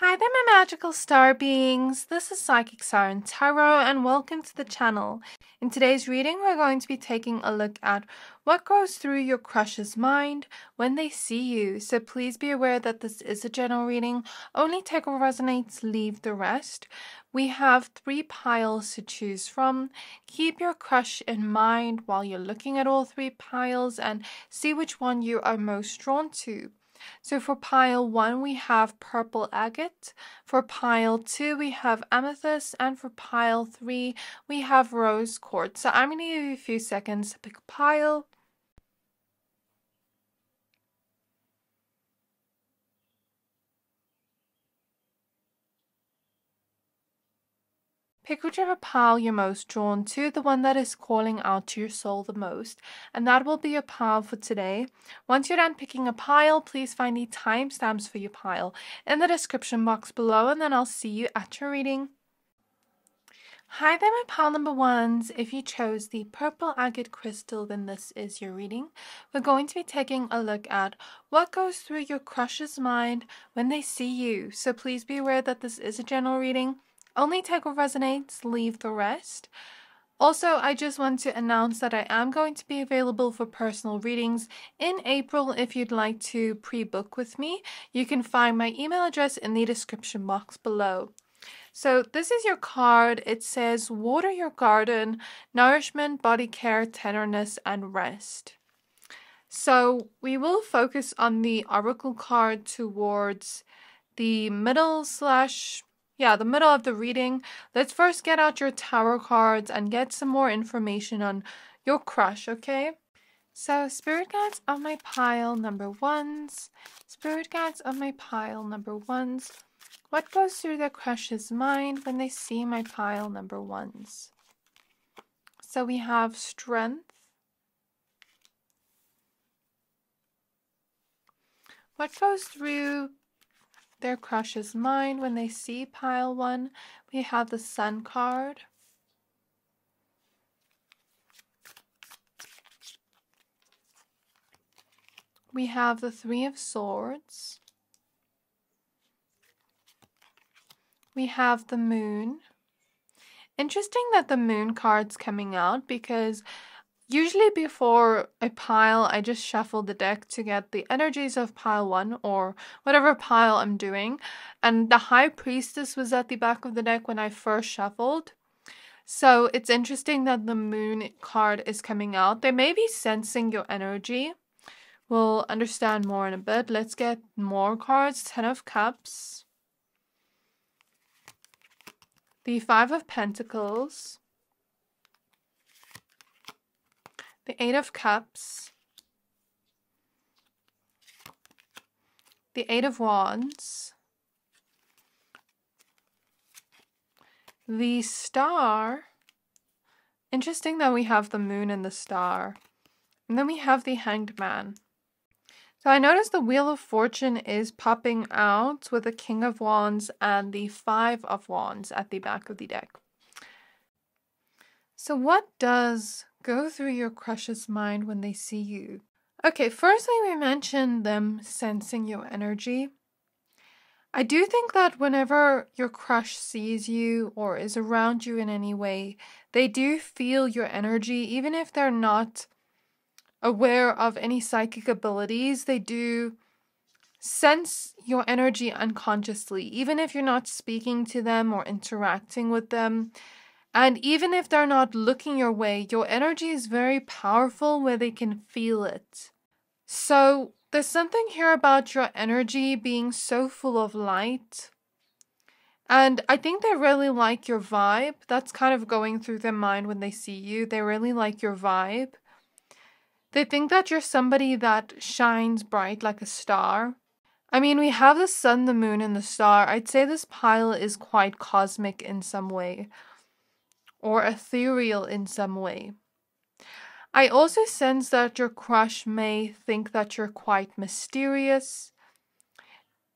Hi there, my magical star beings. This is Psychic Siren Tarot, and welcome to the channel. In today's reading, we're going to be taking a look at what goes through your crush's mind when they see you. So please be aware that this is a general reading. Only take what resonates, leave the rest. We have 3 piles to choose from. Keep your crush in mind while you're looking at all 3 piles and see which one you are most drawn to. So for pile 1, we have purple agate. For pile 2, we have amethyst. And for pile 3, we have rose quartz. So I'm going to give you a few seconds to pick a pile. Pick whichever pile you're most drawn to, the one that is calling out to your soul the most, and that will be your pile for today. Once you're done picking a pile, please find the timestamps for your pile in the description box below, and then I'll see you at your reading. Hi there, my pile number ones. If you chose the purple agate crystal, then this is your reading. We're going to be taking a look at what goes through your crush's mind when they see you. So please be aware that this is a general reading. Only take what resonates, leave the rest. Also, I just want to announce that I am going to be available for personal readings in April. If you'd like to pre-book with me, you can find my email address in the description box below. So this is your card. It says, water your garden, nourishment, body care, tenderness, and rest. So we will focus on the oracle card towards the middle of the reading. Let's first get out your tarot cards and get some more information on your crush, okay? So, spirit guides of my pile number ones. Spirit guides of my pile number ones. What goes through their crush's mind when they see my pile number ones? So we have strength. What goes through their crush's mind when they see pile 1? We have the Sun card. We have the 3 of Swords. We have the Moon. Interesting that the Moon card's coming out, because usually before a pile, I just shuffle the deck to get the energies of pile 1 or whatever pile I'm doing. And the High Priestess was at the back of the deck when I first shuffled. So it's interesting that the Moon card is coming out. They may be sensing your energy. We'll understand more in a bit. Let's get more cards. 10 of Cups. The 5 of Pentacles. The 8 of Cups, the 8 of Wands, the Star. Interesting that we have the Moon and the Star. And then we have the Hanged Man. So I noticed the Wheel of Fortune is popping out with the King of Wands and the 5 of Wands at the back of the deck. So what does go through your crush's mind when they see you? Okay, firstly, we mentioned them sensing your energy. I do think that whenever your crush sees you or is around you in any way, they do feel your energy, even if they're not aware of any psychic abilities. They do sense your energy unconsciously, even if you're not speaking to them or interacting with them. And even if they're not looking your way, your energy is very powerful where they can feel it. So there's something here about your energy being so full of light. And I think they really like your vibe. That's kind of going through their mind when they see you. They really like your vibe. They think that you're somebody that shines bright like a star. I mean, we have the sun, the moon, and the star. I'd say this pile is quite cosmic in some way, or ethereal in some way. I also sense that your crush may think that you're quite mysterious.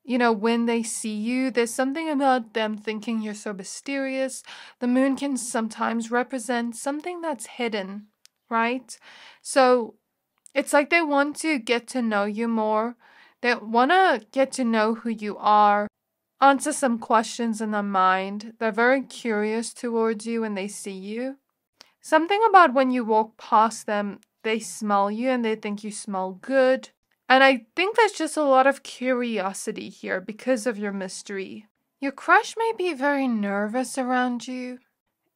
You know, when they see you, there's something about them thinking you're so mysterious. The moon can sometimes represent something that's hidden, right? So it's like they want to get to know you more. They want to get to know who you are. answer some questions in their mind. They're very curious towards you when they see you. Something about when you walk past them, they smell you and they think you smell good. And I think there's just a lot of curiosity here because of your mystery. Your crush may be very nervous around you.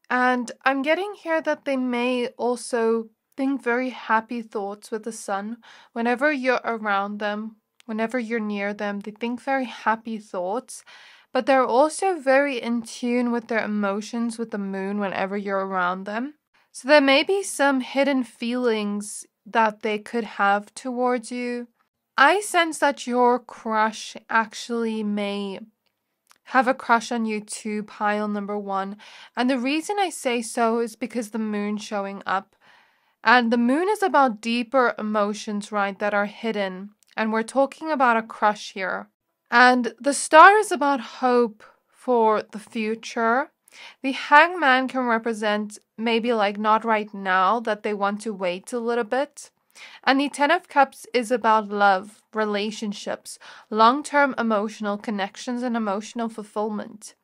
And I'm getting here that they may also think very happy thoughts with the sun. Whenever you're around them, whenever you're near them, they think very happy thoughts. But they're also very in tune with their emotions with the moon whenever you're around them. So there may be some hidden feelings that they could have towards you. I sense that your crush actually may have a crush on you too, pile number one. And the reason I say so is because the moon showing up. And the moon is about deeper emotions, right, that are hidden. And we're talking about a crush here. And the star is about hope for the future. The hangman can represent maybe like not right now, that they want to wait a little bit. And the Ten of Cups is about love, relationships, long-term emotional connections, and emotional fulfillment.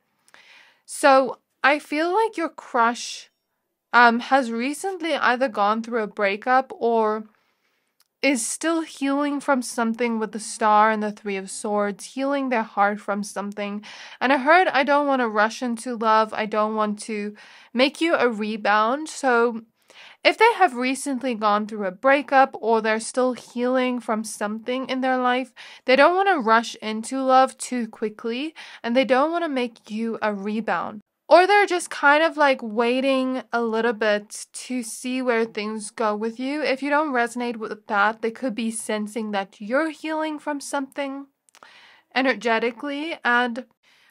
So I feel like your crush has recently either gone through a breakup or is still healing from something with the Star and the Three of Swords, healing their heart from something. And I heard, I don't want to rush into love. I don't want to make you a rebound. So if they have recently gone through a breakup or they're still healing from something in their life, they don't want to rush into love too quickly and they don't want to make you a rebound. Or they're just kind of like waiting a little bit to see where things go with you. If you don't resonate with that, they could be sensing that you're healing from something energetically. And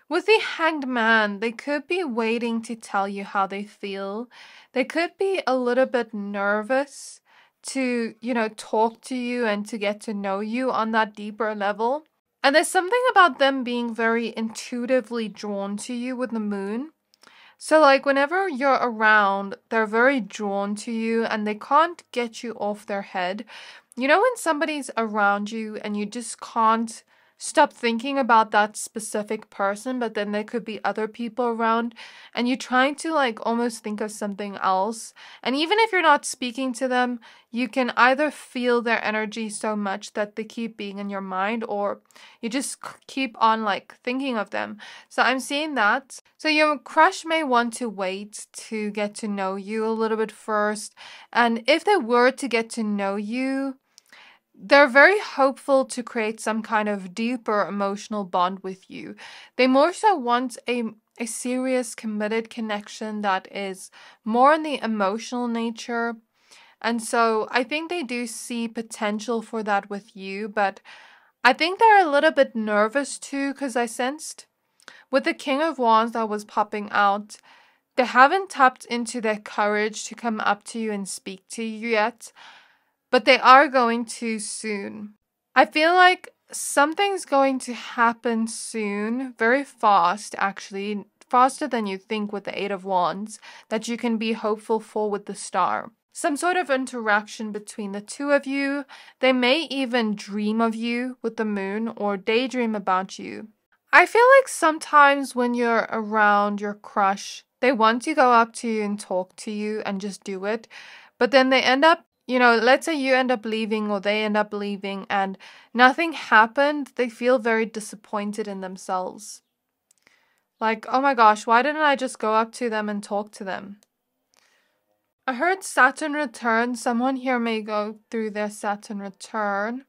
with the Hanged Man, they could be waiting to tell you how they feel. They could be a little bit nervous to, talk to you and to get to know you on that deeper level. And there's something about them being very intuitively drawn to you with the moon. So like whenever you're around, they're very drawn to you and they can't get you off their head. You know when somebody's around you and you just can't stop thinking about that specific person, but then there could be other people around and you're trying to like almost think of something else. And even if you're not speaking to them, you can either feel their energy so much that they keep being in your mind or you just keep on like thinking of them. So I'm seeing that. So your crush may want to wait to get to know you a little bit first. And if they were to get to know you, they're very hopeful to create some kind of deeper emotional bond with you. They more so want a serious, committed connection that is more in the emotional nature. And so I think they do see potential for that with you, but I think they're a little bit nervous too, because I sensed with the King of Wands that was popping out, they haven't tapped into their courage to come up to you and speak to you yet. But they are going to soon. I feel like something's going to happen soon, very fast actually, faster than you think with the Eight of Wands, that you can be hopeful for with the Star. Some sort of interaction between the two of you. They may even dream of you with the Moon or daydream about you. I feel like sometimes when you're around your crush, they want to go up to you and talk to you and just do it. But then they end up, let's say you end up leaving or they end up leaving and nothing happened. They feel very disappointed in themselves. Like, oh my gosh, why didn't I just go up to them and talk to them? I heard Saturn return. Someone here may go through their Saturn return.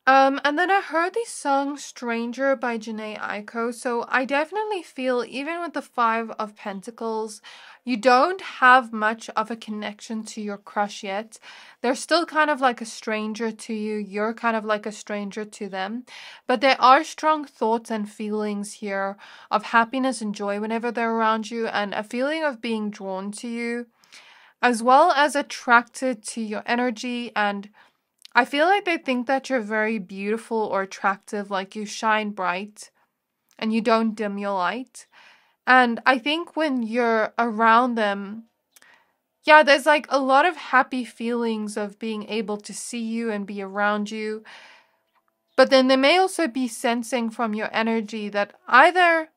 And then I heard the song Stranger by Janae Aiko. So I definitely feel, even with the Five of Pentacles, you don't have much of a connection to your crush yet. They're still kind of like a stranger to you. You're kind of like a stranger to them. But there are strong thoughts and feelings here of happiness and joy whenever they're around you, and a feeling of being drawn to you, as well as attracted to your energy. And I feel like they think that you're very beautiful or attractive, like you shine bright and you don't dim your light. And I think when you're around them, yeah, there's like a lot of happy feelings of being able to see you and be around you. But then they may also be sensing from your energy that either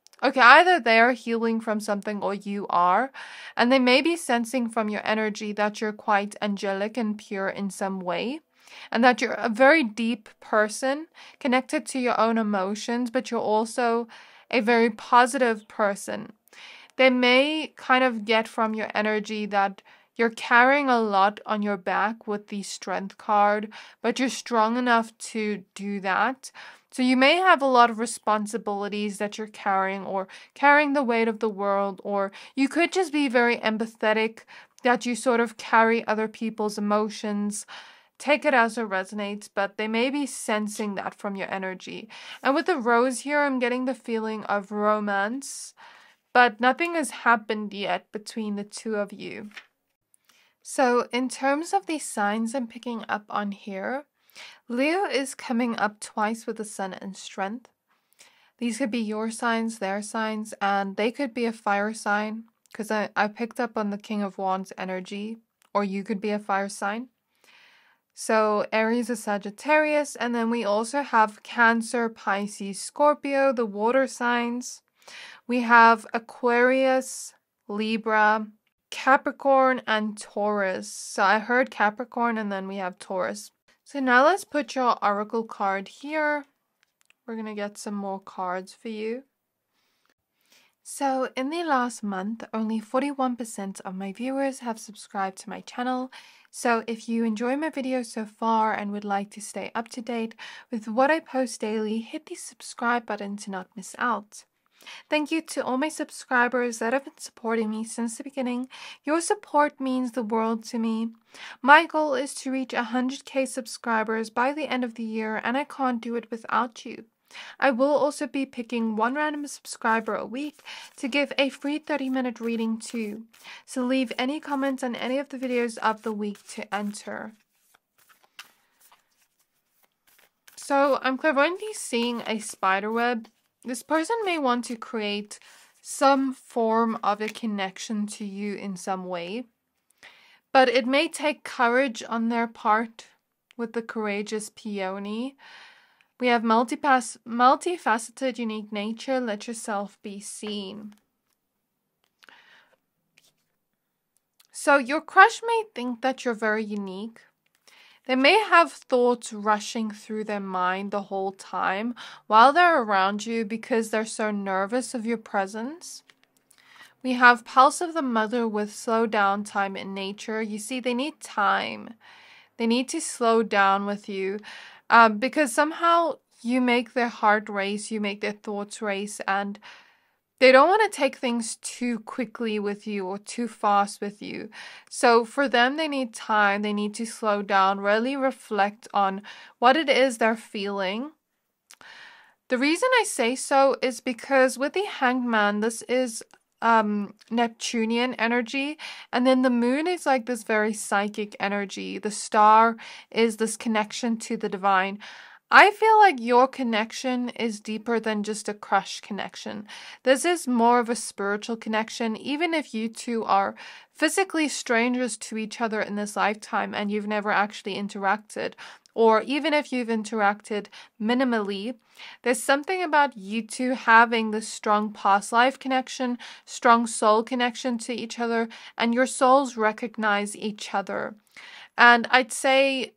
they're healing from something or you are. And they may be sensing from your energy that you're quite angelic and pure in some way. And that you're a very deep person, connected to your own emotions, but you're also a very positive person. They may kind of get from your energy that you're carrying a lot on your back with the strength card, but you're strong enough to do that. So you may have a lot of responsibilities that you're carrying, or carrying the weight of the world, or you could just be very empathetic, that you sort of carry other people's emotions. Take it as it resonates, but they may be sensing that from your energy. And with the rose here, I'm getting the feeling of romance, but nothing has happened yet between the two of you. So in terms of the signs I'm picking up on here, Leo is coming up twice with the sun and strength. These could be your signs, their signs, and they could be a fire sign, because I picked up on the King of Wands energy, or you could be a fire sign. So Aries is Sagittarius, and then we also have Cancer, Pisces, Scorpio, the water signs. We have Aquarius, Libra, Capricorn, and Taurus. So I heard Capricorn, and then we have Taurus. So now let's put your oracle card here. We're going to get some more cards for you. So in the last month, only 41% of my viewers have subscribed to my channel. So if you enjoy my videos so far and would like to stay up to date with what I post daily, hit the subscribe button to not miss out. Thank you to all my subscribers that have been supporting me since the beginning. Your support means the world to me. My goal is to reach 100k subscribers by the end of the year, and I can't do it without you. I will also be picking one random subscriber a week to give a free 30-minute reading to. So leave any comments on any of the videos of the week to enter. So I'm clairvoyantly seeing a spider web. This person may want to create some form of a connection to you in some way, but it may take courage on their part with the courageous peony. We have multifaceted, unique nature. Let yourself be seen. So your crush may think that you're very unique. They may have thoughts rushing through their mind the whole time while they're around you because they're so nervous of your presence. We have pulse of the mother with slow down time in nature. You see, they need time. They need to slow down with you because somehow you make their heart race, you make their thoughts race, and they don't want to take things too quickly with you or too fast with you. So for them, they need time. They need to slow down, really reflect on what it is they're feeling. The reason I say so is because with the Hanged Man, this is Neptunian energy, and then the moon is like this very psychic energy. The star is this connection to the divine. I feel like your connection is deeper than just a crush connection. This is more of a spiritual connection, even if you two are physically strangers to each other in this lifetime and you've never actually interacted. Or even if you've interacted minimally, there's something about you two having this strong past life connection, strong soul connection to each other, and your souls recognize each other. And I'd say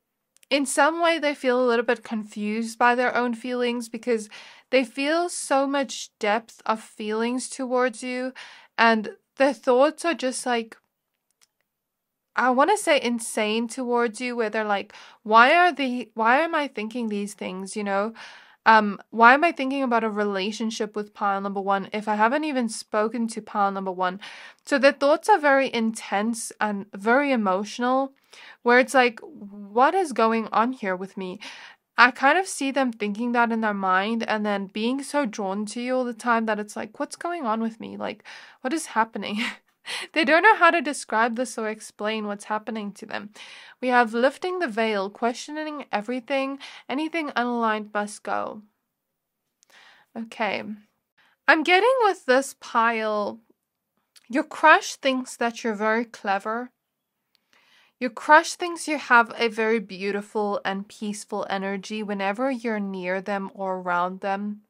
in some way they feel a little bit confused by their own feelings because they feel so much depth of feelings towards you, and their thoughts are just like, I want to say insane towards you, where they're like, why am I thinking these things, you know? Why am I thinking about a relationship with pile number one if I haven't even spoken to pile number one? So their thoughts are very intense and very emotional, where it's like, what is going on here with me? I kind of see them thinking that in their mind and then being so drawn to you all the time that it's like, what's going on with me? Like, what is happening? They don't know how to describe this or explain what's happening to them. We have lifting the veil, questioning everything. Anything unaligned must go. Okay. I'm getting with this pile, your crush thinks that you're very clever. Your crush thinks you have a very beautiful and peaceful energy whenever you're near them or around them.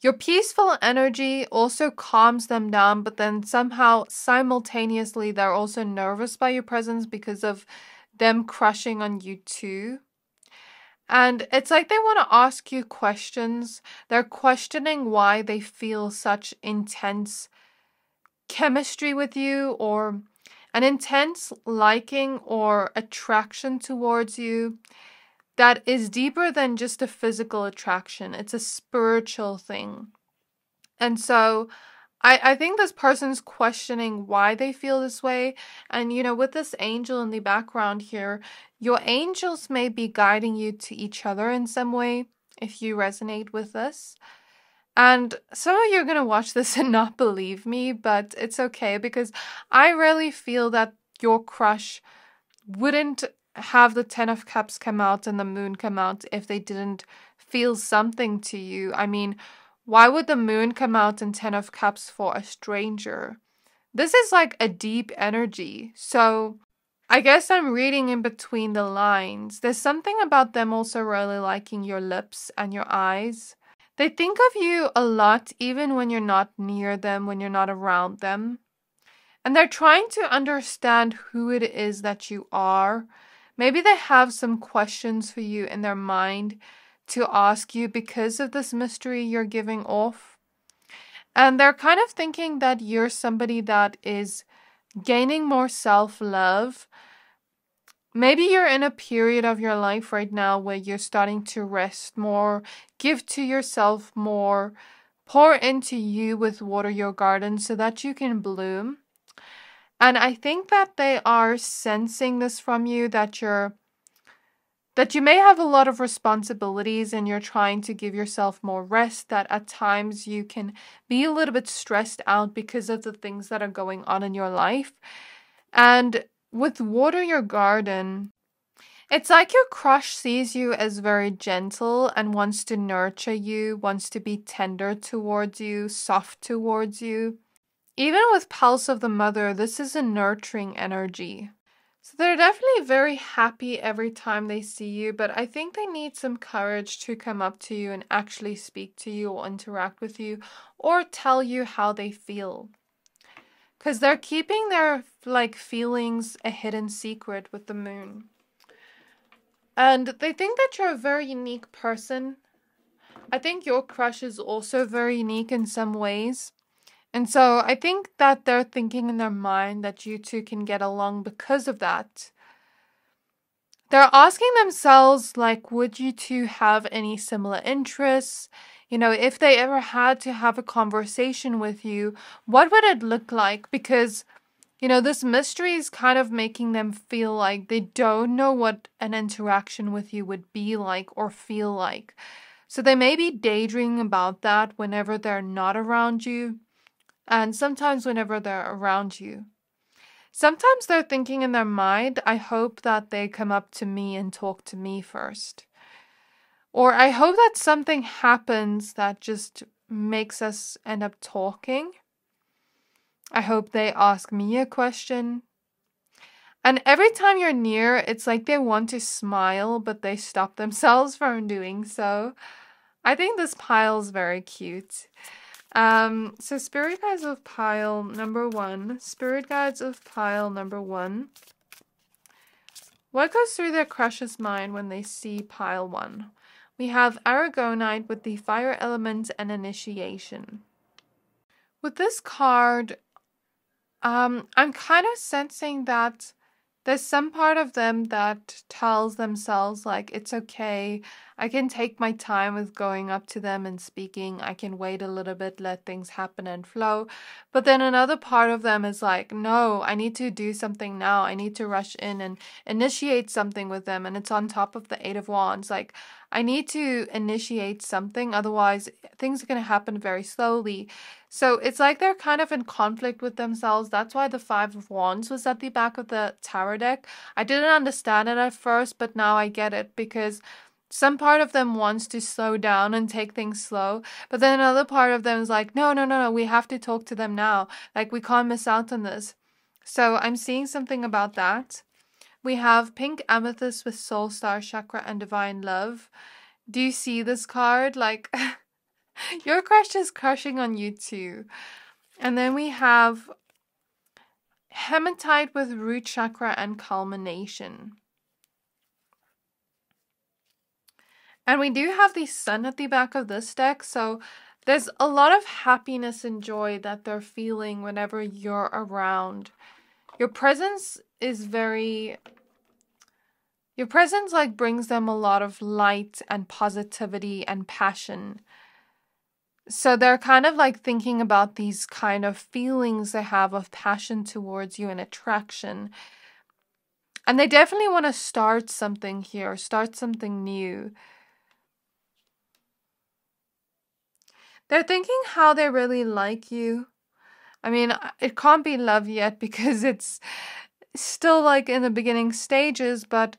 Your peaceful energy also calms them down, but then somehow simultaneously they're also nervous by your presence because of them crushing on you too. And it's like they want to ask you questions. They're questioning why they feel such intense chemistry with you, or an intense liking or attraction towards you that is deeper than just a physical attraction. It's a spiritual thing. And so I think this person's questioning why they feel this way. And, with this angel in the background here, your angels may be guiding you to each other in some way if you resonate with this. And some of you are going to watch this and not believe me, but it's okay because I really feel that your crush wouldn't have the 10 of Cups come out and the Moon come out if they didn't feel something to you. I mean, why would the Moon come out and 10 of Cups for a stranger? This is like a deep energy. So I guess I'm reading in between the lines. There's something about them also really liking your lips and your eyes. They think of you a lot even when you're not near them, when you're not around them. And they're trying to understand who it is that you are. Maybe they have some questions for you in their mind to ask you because of this mystery you're giving off. And they're kind of thinking that you're somebody that is gaining more self-love. Maybe you're in a period of your life right now where you're starting to rest more, give to yourself more, pour into you with water your garden so that you can bloom. And I think that they are sensing this from you, that you may have a lot of responsibilities and you're trying to give yourself more rest, that at times you can be a little bit stressed out because of the things that are going on in your life. And with water your garden, it's like your crush sees you as very gentle and wants to nurture you, wants to be tender towards you, soft towards you. Even with Pulse of the Mother, this is a nurturing energy. So they're definitely very happy every time they see you, but I think they need some courage to come up to you and actually speak to you or interact with you or tell you how they feel. Because they're keeping their feelings a hidden secret with the Moon. And they think that you're a very unique person. I think your crush is also very unique in some ways. And so I think that they're thinking in their mind that you two can get along because of that. They're asking themselves, would you two have any similar interests? If they ever had to have a conversation with you, what would it look like? Because, this mystery is kind of making them feel like they don't know what an interaction with you would be like or feel like. So they may be daydreaming about that whenever they're not around you. And sometimes whenever they're around you. Sometimes they're thinking in their mind, I hope that they come up to me and talk to me first. Or I hope that something happens that just makes us end up talking. I hope they ask me a question. And every time you're near, it's like they want to smile, but they stop themselves from doing so. I think this pile is very cute. So Spirit Guides of Pile number 1. Spirit Guides of Pile number 1. What goes through their crush's mind when they see Pile 1? We have Aragonite with the fire element and initiation. With this card, I'm kind of sensing that there's some part of them that tells themselves, it's okay. I can take my time with going up to them and speaking. I can wait a little bit, let things happen and flow. But then another part of them is no, I need to do something now. I need to rush in and initiate something with them. And it's on top of the 8 of Wands. I need to initiate something. Otherwise, things are going to happen very slowly. So it's like they're kind of in conflict with themselves. That's why the 5 of Wands was at the back of the tarot deck. I didn't understand it at first, but now I get it because some part of them wants to slow down and take things slow. But then another part of them is no, we have to talk to them now. We can't miss out on this. So I'm seeing something about that. We have pink amethyst with soul star chakra and divine love. Do you see this card? Like, your crush is crushing on you too. And then we have hematite with root chakra and culmination. And we do have the sun at the back of this deck, so there's a lot of happiness and joy that they're feeling whenever you're around. Your presence like brings them a lot of light and positivity and passion. So they're kind of like thinking about these kind of feelings they have of passion towards you and attraction. And they definitely want to start something here, start something new. They're thinking how they really like you. I mean, it can't be love yet because it's still like in the beginning stages, but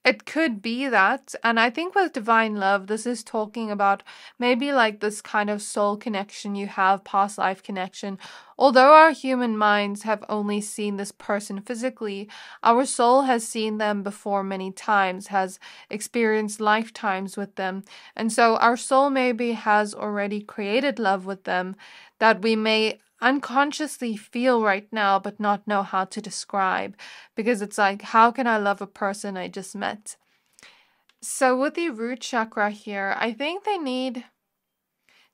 it could be that. And I think with divine love, this is talking about maybe like this kind of soul connection you have, past life connection. Although our human minds have only seen this person physically, our soul has seen them before many times, has experienced lifetimes with them. And so our soul maybe has already created love with them that we may unconsciously feel right now but not know how to describe, because it's like, how can I love a person I just met? So with the root chakra here, I think they need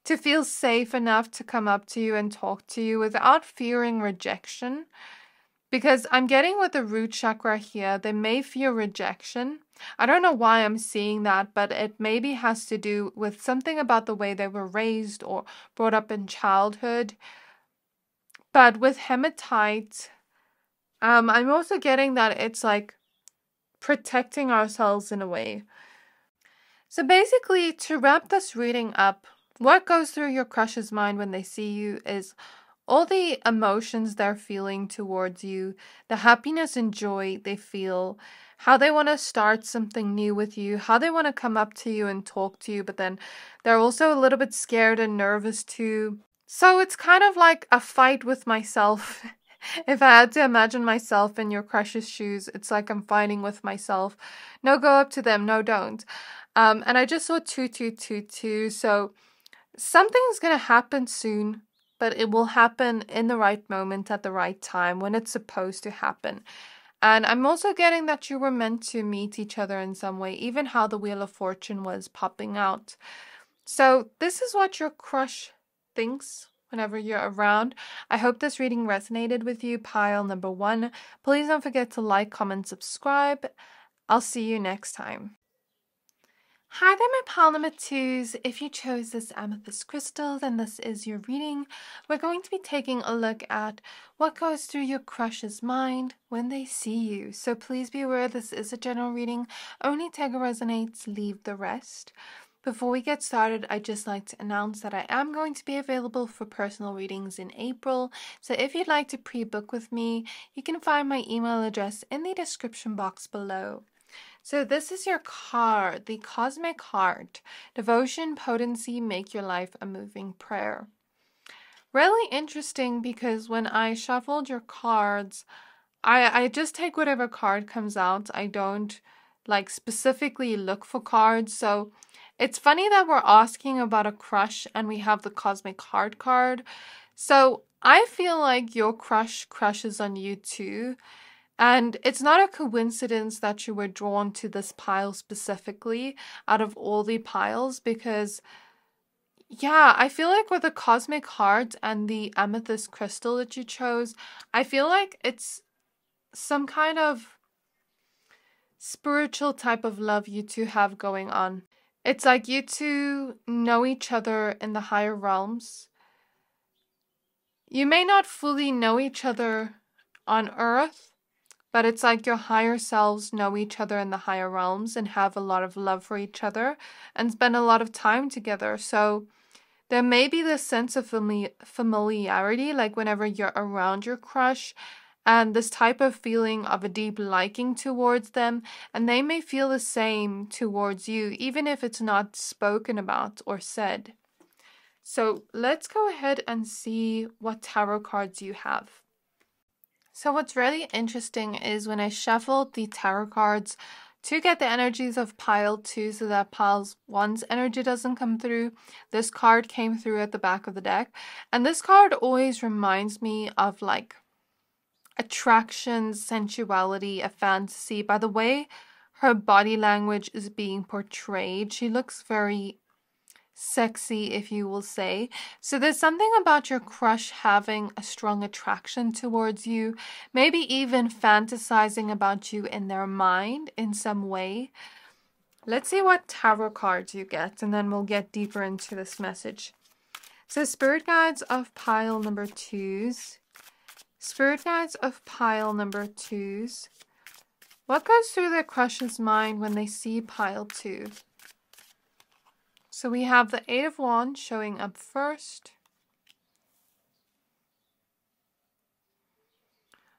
to feel safe enough to come up to you and talk to you without fearing rejection, because I'm getting with the root chakra here, they may fear rejection. I don't know why I'm seeing that, but it maybe has to do with something about the way they were raised or brought up in childhood. But with hematite, I'm also getting that it's like protecting ourselves in a way. So basically, to wrap this reading up, what goes through your crush's mind when they see you is all the emotions they're feeling towards you, the happiness and joy they feel, how they want to start something new with you, how they want to come up to you and talk to you, but then they're also a little bit scared and nervous too. So it's kind of like a fight with myself. If I had to imagine myself in your crush's shoes, it's like I'm fighting with myself. No, go up to them. No, don't. And I just saw 2222. So something's going to happen soon, but it will happen in the right moment at the right time when it's supposed to happen. And I'm also getting that you were meant to meet each other in some way, even how the Wheel of Fortune was popping out. So this is what your crush thinks whenever you're around. I hope this reading resonated with you, pile number 1. Please don't forget to like, comment, subscribe. I'll see you next time. Hi there, my pile number 2s. If you chose this amethyst crystal, then this is your reading. We're going to be taking a look at what goes through your crush's mind when they see you. So please be aware this is a general reading. Only take what resonates, leave the rest. Before we get started, I'd just like to announce that I am going to be available for personal readings in April. So if you'd like to pre-book with me, you can find my email address in the description box below. So this is your card, the Cosmic Heart. Devotion, potency, make your life a moving prayer. Really interesting because when I shuffled your cards, I just take whatever card comes out. I don't like specifically look for cards. So it's funny that we're asking about a crush and we have the Cosmic Heart card. So I feel like your crush crushes on you too. And it's not a coincidence that you were drawn to this pile specifically out of all the piles because, yeah, I feel like with the Cosmic Heart and the Amethyst crystal that you chose, I feel like it's some kind of spiritual type of love you two have going on. It's like you two know each other in the higher realms. You may not fully know each other on Earth, but it's like your higher selves know each other in the higher realms and have a lot of love for each other and spend a lot of time together. So there may be this sense of familiarity, like whenever you're around your crush, and this type of feeling of a deep liking towards them, and they may feel the same towards you, even if it's not spoken about or said. So let's go ahead and see what tarot cards you have. So what's really interesting is when I shuffled the tarot cards to get the energies of pile 2 so that pile 1's energy doesn't come through, this card came through at the back of the deck. And this card always reminds me of like attraction, sensuality, a fantasy. By the way her body language is being portrayed, she looks very sexy, if you will say. So there's something about your crush having a strong attraction towards you, maybe even fantasizing about you in their mind in some way. Let's see what tarot cards you get, and then we'll get deeper into this message. So spirit guides of pile number 2s. Spirit guides of pile number 2s. What goes through their crush's mind when they see pile 2? So we have the 8 of Wands showing up first.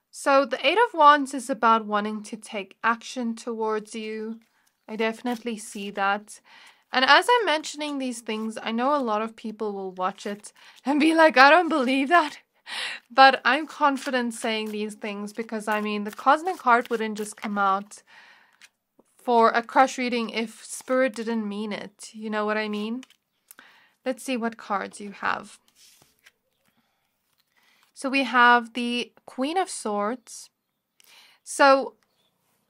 So the 8 of Wands is about wanting to take action towards you. I definitely see that. And as I'm mentioning these things, I know a lot of people will watch it and be like, I don't believe that. But I'm confident saying these things because, I mean, the cosmic card wouldn't just come out for a crush reading if spirit didn't mean it. You know what I mean? Let's see what cards you have. So we have the Queen of Swords. So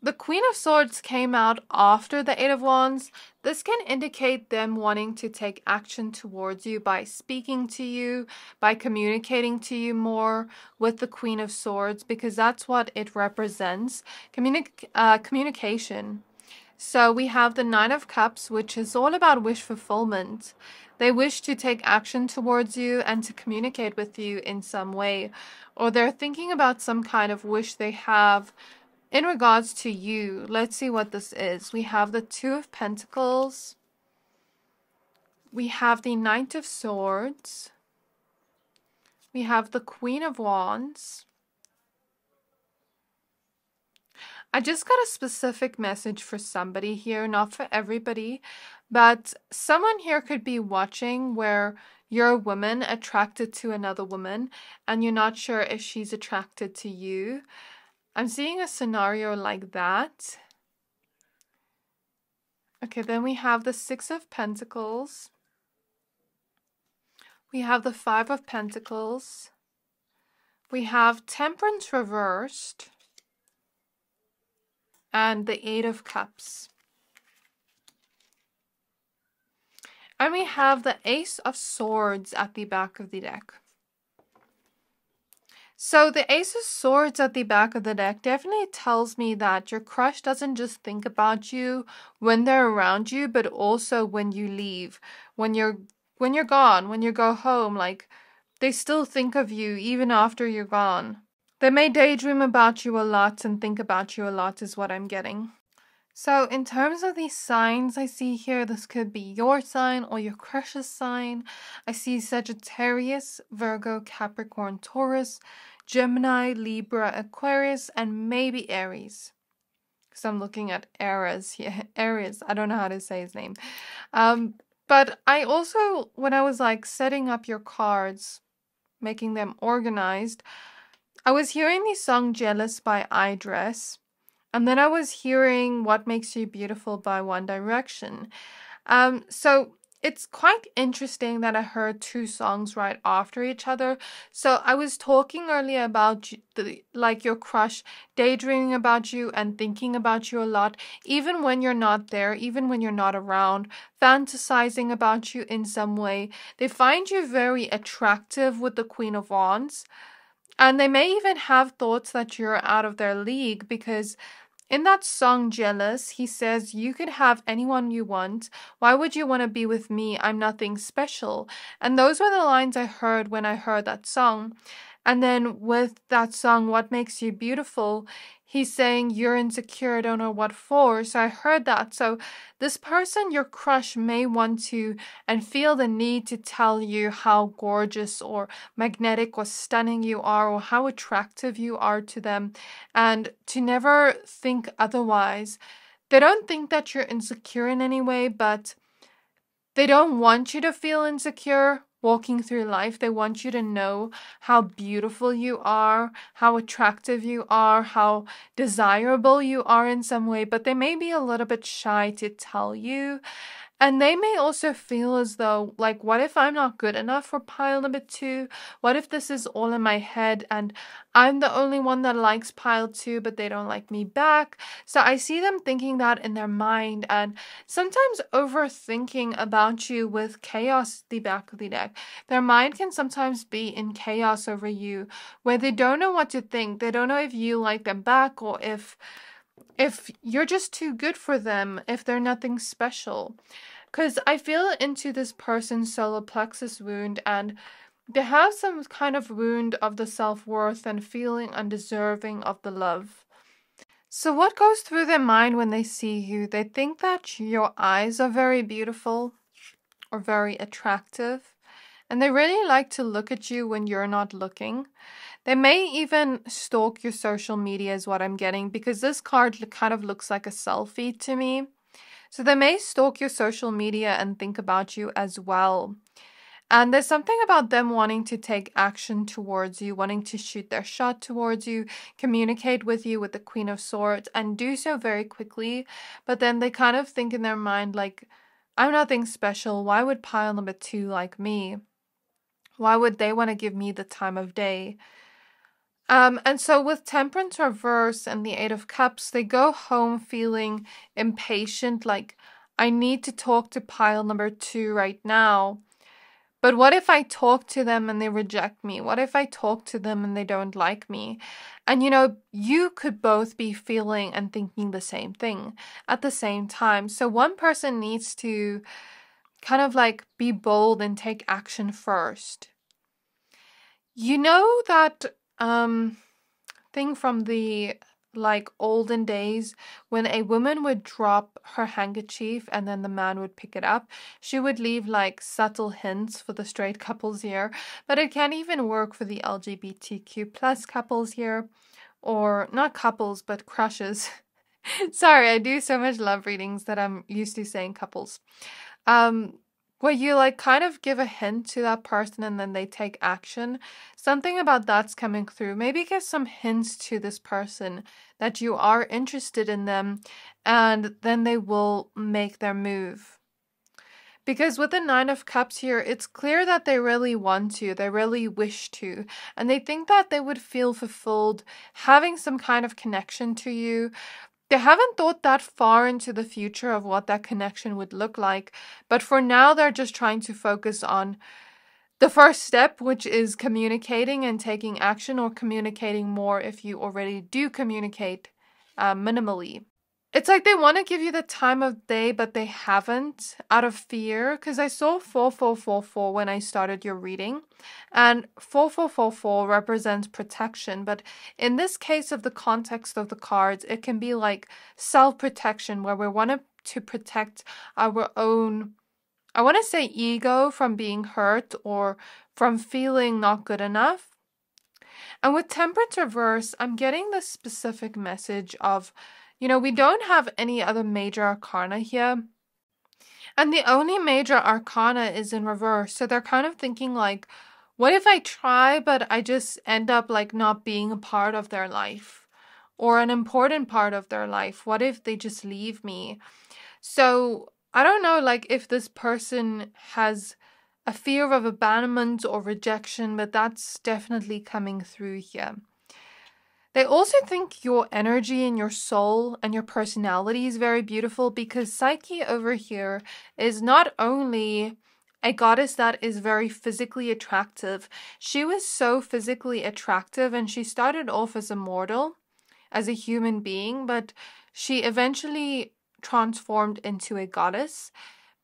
the Queen of Swords came out after the 8 of Wands. This can indicate them wanting to take action towards you by speaking to you, by communicating to you more with the Queen of Swords, because that's what it represents, communication. So we have the 9 of Cups, which is all about wish fulfillment. They wish to take action towards you and to communicate with you in some way, or they're thinking about some kind of wish they have in regards to you. Let's see what this is. We have the 2 of Pentacles. We have the Knight of Swords. We have the Queen of Wands. I just got a specific message for somebody here, not for everybody, but someone here could be watching where you're a woman attracted to another woman and you're not sure if she's attracted to you. I'm seeing a scenario like that. Okay, then we have the 6 of Pentacles. We have the 5 of Pentacles. We have Temperance reversed. And the 8 of Cups. And we have the Ace of Swords at the back of the deck. So the Ace of Swords at the back of the deck definitely tells me that your crush doesn't just think about you when they're around you, but also when you leave, when you're gone, when you go home. Like, they still think of you even after you're gone. They may daydream about you a lot and think about you a lot is what I'm getting. So in terms of these signs I see here, this could be your sign or your crush's sign. I see Sagittarius, Virgo, Capricorn, Taurus, Gemini, Libra, Aquarius, and maybe Aries. Because I'm looking at Aries here. Aries, I don't know how to say his name. But I also, when I was like setting up your cards, making them organized, I was hearing the song Jealous by Idris, and then I was hearing What Makes You Beautiful by One Direction. So it's quite interesting that I heard 2 songs right after each other. So I was talking earlier about your crush daydreaming about you and thinking about you a lot, even when you're not there, even when you're not around, fantasizing about you in some way. They find you very attractive with the Queen of Wands. And they may even have thoughts that you're out of their league, because in that song Jealous, he says, you could have anyone you want. Why would you want to be with me? I'm nothing special. And those were the lines I heard when I heard that song. And then with that song, What Makes You Beautiful, he's saying you're insecure, don't know what for. So I heard that. So this person, your crush, may want to and feel the need to tell you how gorgeous or magnetic or stunning you are, or how attractive you are to them, and to never think otherwise. They don't think that you're insecure in any way, but they don't want you to feel insecure walking through life. They want you to know how beautiful you are, how attractive you are, how desirable you are in some way, but they may be a little bit shy to tell you. And they may also feel as though, like, what if I'm not good enough for pile number 2? What if this is all in my head and I'm the only one that likes pile 2, but they don't like me back? So I see them thinking that in their mind, and sometimes overthinking about you with chaos at the back of the deck. Their mind can sometimes be in chaos over you, where they don't know what to think. They don't know if you like them back, or if you're just too good for them, if they're nothing special. Because I feel into this person's solar plexus wound, and they have some kind of wound of the self-worth and feeling undeserving of the love. So what goes through their mind when they see you? They think that your eyes are very beautiful or very attractive, and they really like to look at you when you're not looking. They may even stalk your social media is what I'm getting, because this card kind of looks like a selfie to me. So they may stalk your social media and think about you as well. And there's something about them wanting to take action towards you, wanting to shoot their shot towards you, communicate with you with the Queen of Swords, and do so very quickly. But then they kind of think in their mind, like, I'm nothing special. Why would pile number 2 like me? Why would they want to give me the time of day? And so with Temperance reverse and the 8 of Cups, they go home feeling impatient, like, I need to talk to pile number 2 right now. But what if I talk to them and they reject me? What if I talk to them and they don't like me? And you could both be feeling and thinking the same thing at the same time. So one person needs to kind of like be bold and take action first. You know that thing from the olden days when a woman would drop her handkerchief and then the man would pick it up? She would leave subtle hints for the straight couples here, but it can even work for the LGBTQ plus couples here, or not couples but crushes. Sorry, I do so much love readings that I'm used to saying couples. Where you kind of give a hint to that person and then they take action. Something about that's coming through. Maybe give some hints to this person that you are interested in them, and then they will make their move. Because with the 9 of Cups here, it's clear that they really want to, they really wish to, and they think that they would feel fulfilled having some kind of connection to you. They haven't thought that far into the future of what that connection would look like, but for now they're just trying to focus on the first step, which is communicating and taking action, or communicating more if you already do communicate minimally. It's like they want to give you the time of day, but they haven't, out of fear, because I saw 4444 when I started your reading, and 4444 represents protection, but in this case of the context of the cards, it can be like self-protection, where we want to protect our own, I want to say, ego from being hurt or from feeling not good enough. And with Temperance reverse, I'm getting this specific message of, we don't have any other major arcana here. And the only major arcana is in reverse. So they're kind of thinking what if I try, but I just end up not being a part of their life or an important part of their life? What if they just leave me? So I don't know, if this person has a fear of abandonment or rejection, but that's definitely coming through here. They also think your energy and your soul and your personality is very beautiful, because Psyche over here is not only a goddess that is very physically attractive. She was so physically attractive, and she started off as a mortal, as a human being, but she eventually transformed into a goddess.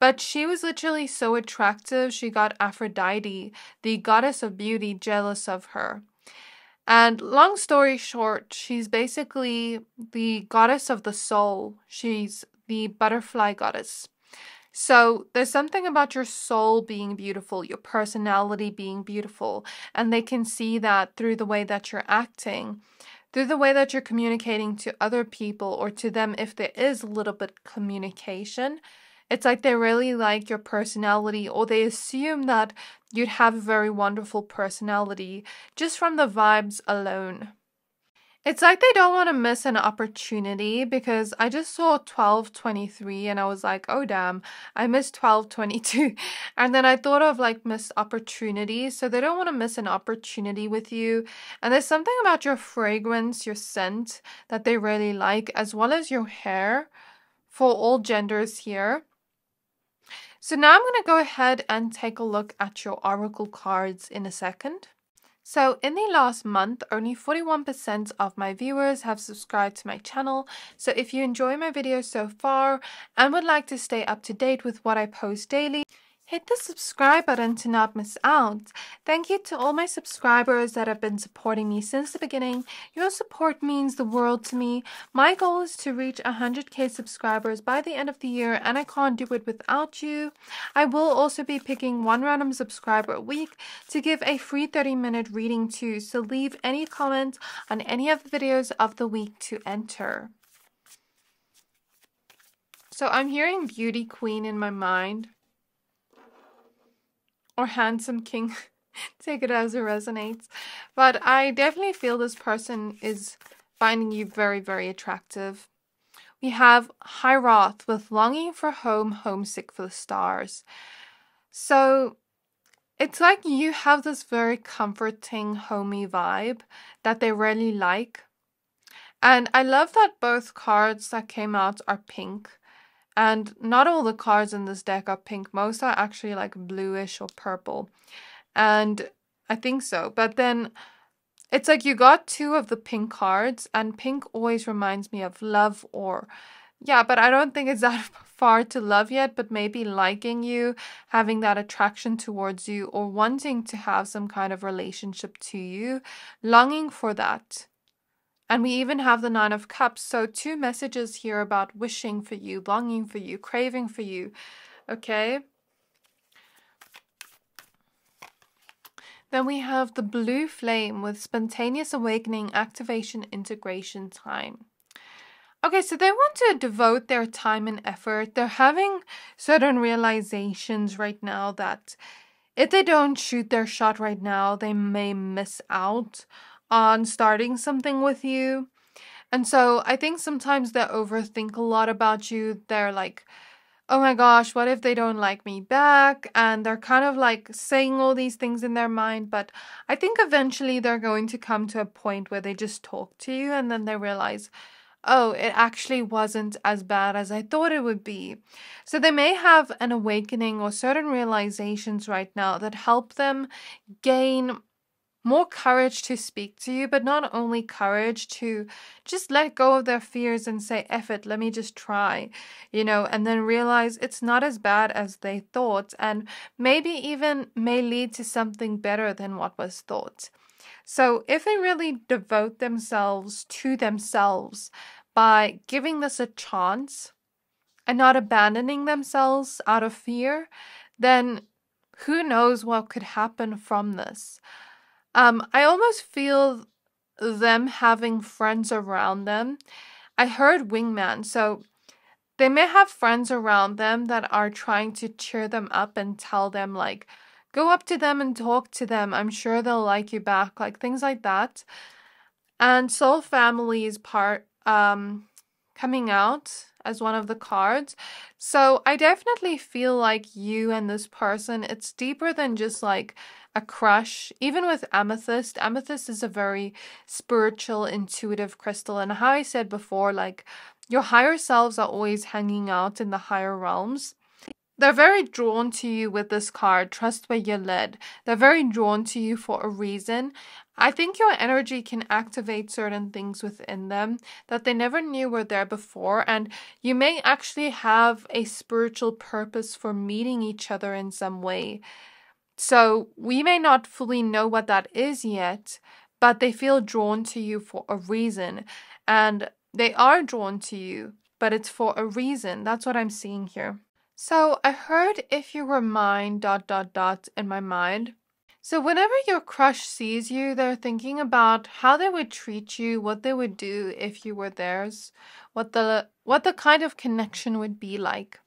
But she was literally so attractive, she got Aphrodite, the goddess of beauty, jealous of her. And long story short, she's basically the goddess of the soul. She's the butterfly goddess. So there's something about your soul being beautiful, your personality being beautiful, and they can see that through the way that you're acting, through the way that you're communicating to other people, or to them if there is a little bit of communication. It's like they really like your personality, or they assume that you'd have a very wonderful personality just from the vibes alone. It's like they don't want to miss an opportunity, because I just saw 1223 and I was like, oh damn, I missed 1222. And then I thought of like missed opportunities. So they don't want to miss an opportunity with you. And there's something about your fragrance, your scent that they really like, as well as your hair for all genders here. So now I'm going to go ahead and take a look at your oracle cards in a second. So in the last month, only 41% of my viewers have subscribed to my channel. So if you enjoy my videos so far and would like to stay up to date with what I post daily, hit the subscribe button to not miss out. Thank you to all my subscribers that have been supporting me since the beginning. Your support means the world to me. My goal is to reach 100k subscribers by the end of the year, and I can't do it without you. I will also be picking one random subscriber a week to give a free 30-minute reading to, so leave any comments on any of the videos of the week to enter. So I'm hearing beauty queen in my mind. Or handsome king. Take it as it resonates. But I definitely feel this person is finding you very, very attractive. We have High Wrath with longing for home, homesick for the stars. So it's like you have this very comforting, homey vibe that they really like. And I love that both cards that came out are pink. And not all the cards in this deck are pink. Most are actually like bluish or purple. And I think so. But then it's like you got two of the pink cards. And pink always reminds me of love, or... yeah, but I don't think it's that far to love yet. But maybe liking you, having that attraction towards you, or wanting to have some kind of relationship to you. Longing for that. And we even have the Nine of Cups. So two messages here about wishing for you, longing for you, craving for you. Okay. Then we have the Blue Flame with spontaneous awakening, activation, integration time. Okay, so they want to devote their time and effort. They're having certain realizations right now that if they don't shoot their shot right now, they may miss out on starting something with you. And so I think sometimes they overthink a lot about you. They're like, oh my gosh, what if they don't like me back? And they're kind of like saying all these things in their mind. But I think eventually they're going to come to a point where they just talk to you and then they realize, oh, it actually wasn't as bad as I thought it would be. So they may have an awakening or certain realizations right now that help them gain more courage to speak to you, but not only courage to just let go of their fears and say, F it, let me just try, and then realize it's not as bad as they thought, and maybe even may lead to something better than what was thought. So if they really devote themselves to themselves by giving this a chance and not abandoning themselves out of fear, then who knows what could happen from this. I almost feel them having friends around them. I heard wingman, so they may have friends around them that are trying to cheer them up and tell them, like, go up to them and talk to them. I'm sure they'll like you back, like things like that. And soul family is coming out as one of the cards. So I definitely feel like you and this person, it's deeper than just like a crush. Even with Amethyst, Amethyst is a very spiritual, intuitive crystal. And how I said before, like your higher selves are always hanging out in the higher realms. They're very drawn to you with this card, trust where you're led. They're very drawn to you for a reason. I think your energy can activate certain things within them that they never knew were there before. And you may actually have a spiritual purpose for meeting each other in some way. So we may not fully know what that is yet, but they feel drawn to you for a reason. And they are drawn to you, but it's for a reason. That's what I'm seeing here. So I heard if you were mine, ... in my mind. So whenever your crush sees you, they're thinking about how they would treat you, what they would do if you were theirs, what the kind of connection would be like.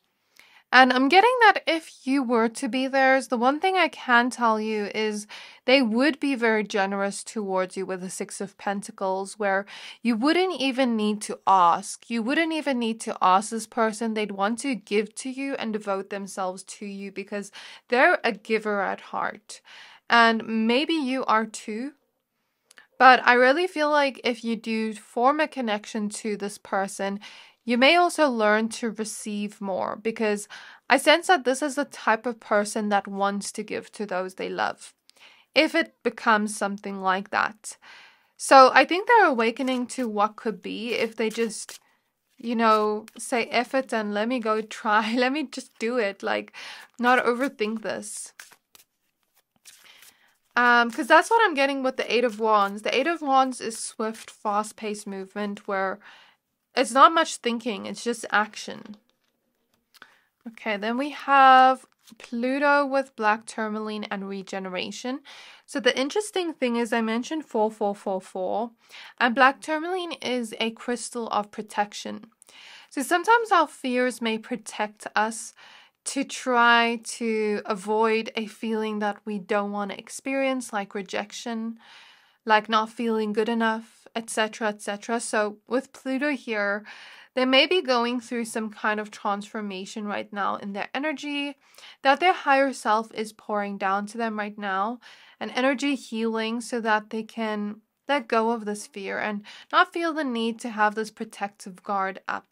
And I'm getting that if you were to be theirs, the one thing I can tell you is they would be very generous towards you with the Six of Pentacles, where you wouldn't even need to ask. You wouldn't even need to ask this person. They'd want to give to you and devote themselves to you because they're a giver at heart. And maybe you are too. But I really feel like if you do form a connection to this person, you may also learn to receive more, because I sense that this is the type of person that wants to give to those they love, if it becomes something like that. So I think they're awakening to what could be if they just, say F it and let me go try, let me just do it, like not overthink this. Because that's what I'm getting with the Eight of Wands. The Eight of Wands is swift, fast-paced movement where it's not much thinking, it's just action. Okay, then we have Pluto with black tourmaline and regeneration. So the interesting thing is I mentioned 4444, and black tourmaline is a crystal of protection. So sometimes our fears may protect us to try to avoid a feeling that we don't want to experience, like rejection, like not feeling good enough, etc., etc. So with Pluto here, they may be going through some kind of transformation right now in their energy that their higher self is pouring down to them right now, an energy healing so that they can let go of this fear and not feel the need to have this protective guard up.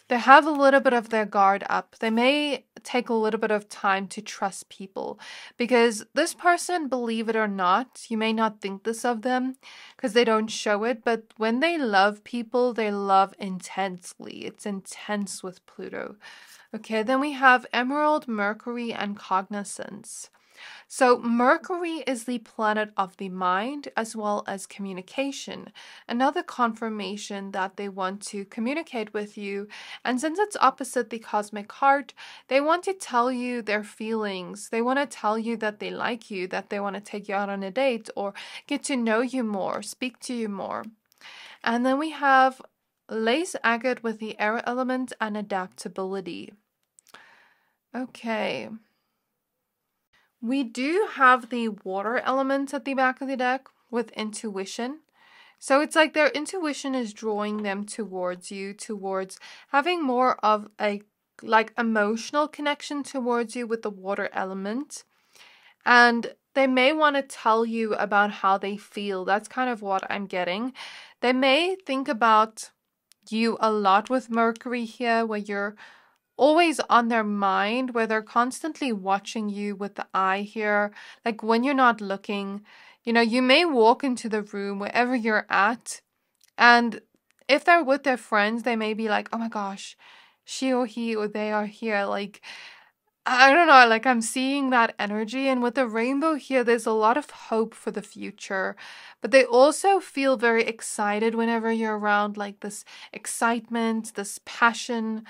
They have a little bit of their guard up. They may take a little bit of time to trust people because this person, believe it or not, you may not think this of them because they don't show it, but when they love people, they love intensely. It's intense with Pluto. Okay, then we have Emerald, Mercury, and Cognizance. So Mercury is the planet of the mind as well as communication, another confirmation that they want to communicate with you. And since it's opposite the cosmic heart, they want to tell you their feelings. They want to tell you that they like you, that they want to take you out on a date or get to know you more, speak to you more. And then we have lace agate with the air element and adaptability. Okay. We do have the water element at the back of the deck with intuition. So it's like their intuition is drawing them towards you, towards having more of a emotional connection towards you with the water element. And they may want to tell you about how they feel. That's kind of what I'm getting. They may think about you a lot with Mercury here, where you're always on their mind, where they're constantly watching you with the eye here. Like when you're not looking, you may walk into the room wherever you're at, and if they're with their friends, they may be like, oh my gosh, she or he or they are here. Like, I don't know, like I'm seeing that energy. And with the rainbow here, there's a lot of hope for the future, but they also feel very excited whenever you're around, like this excitement, this passion.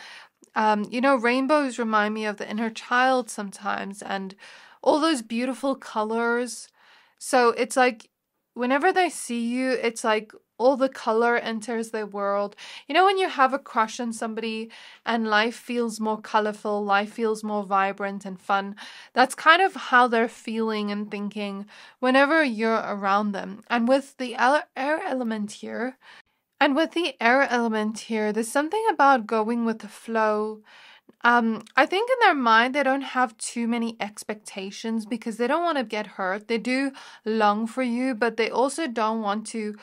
Rainbows remind me of the inner child sometimes and all those beautiful colors. So it's like whenever they see you, it's like all the color enters their world. When you have a crush on somebody and life feels more colorful, life feels more vibrant and fun, that's kind of how they're feeling and thinking whenever you're around them. And with the air element here, there's something about going with the flow. I think in their mind, they don't have too many expectations because they don't want to get hurt. They do long for you, but they also don't want to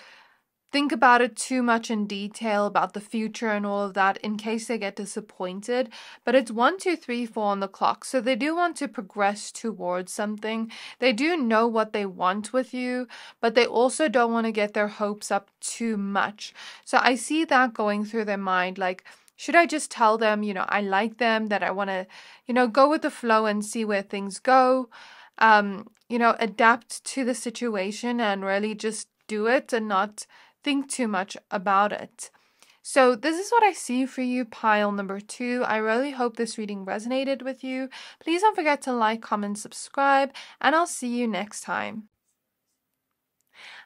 think about it too much in detail about the future and all of that in case they get disappointed. But it's 1, 2, 3, 4 on the clock. So they do want to progress towards something. They do know what they want with you, but they also don't want to get their hopes up too much. So I see that going through their mind, like, should I just tell them, I like them, that I want to, go with the flow and see where things go, adapt to the situation and really just do it and not think too much about it. So this is what I see for you, pile number 2. I really hope this reading resonated with you. Please don't forget to like, comment, subscribe, and I'll see you next time.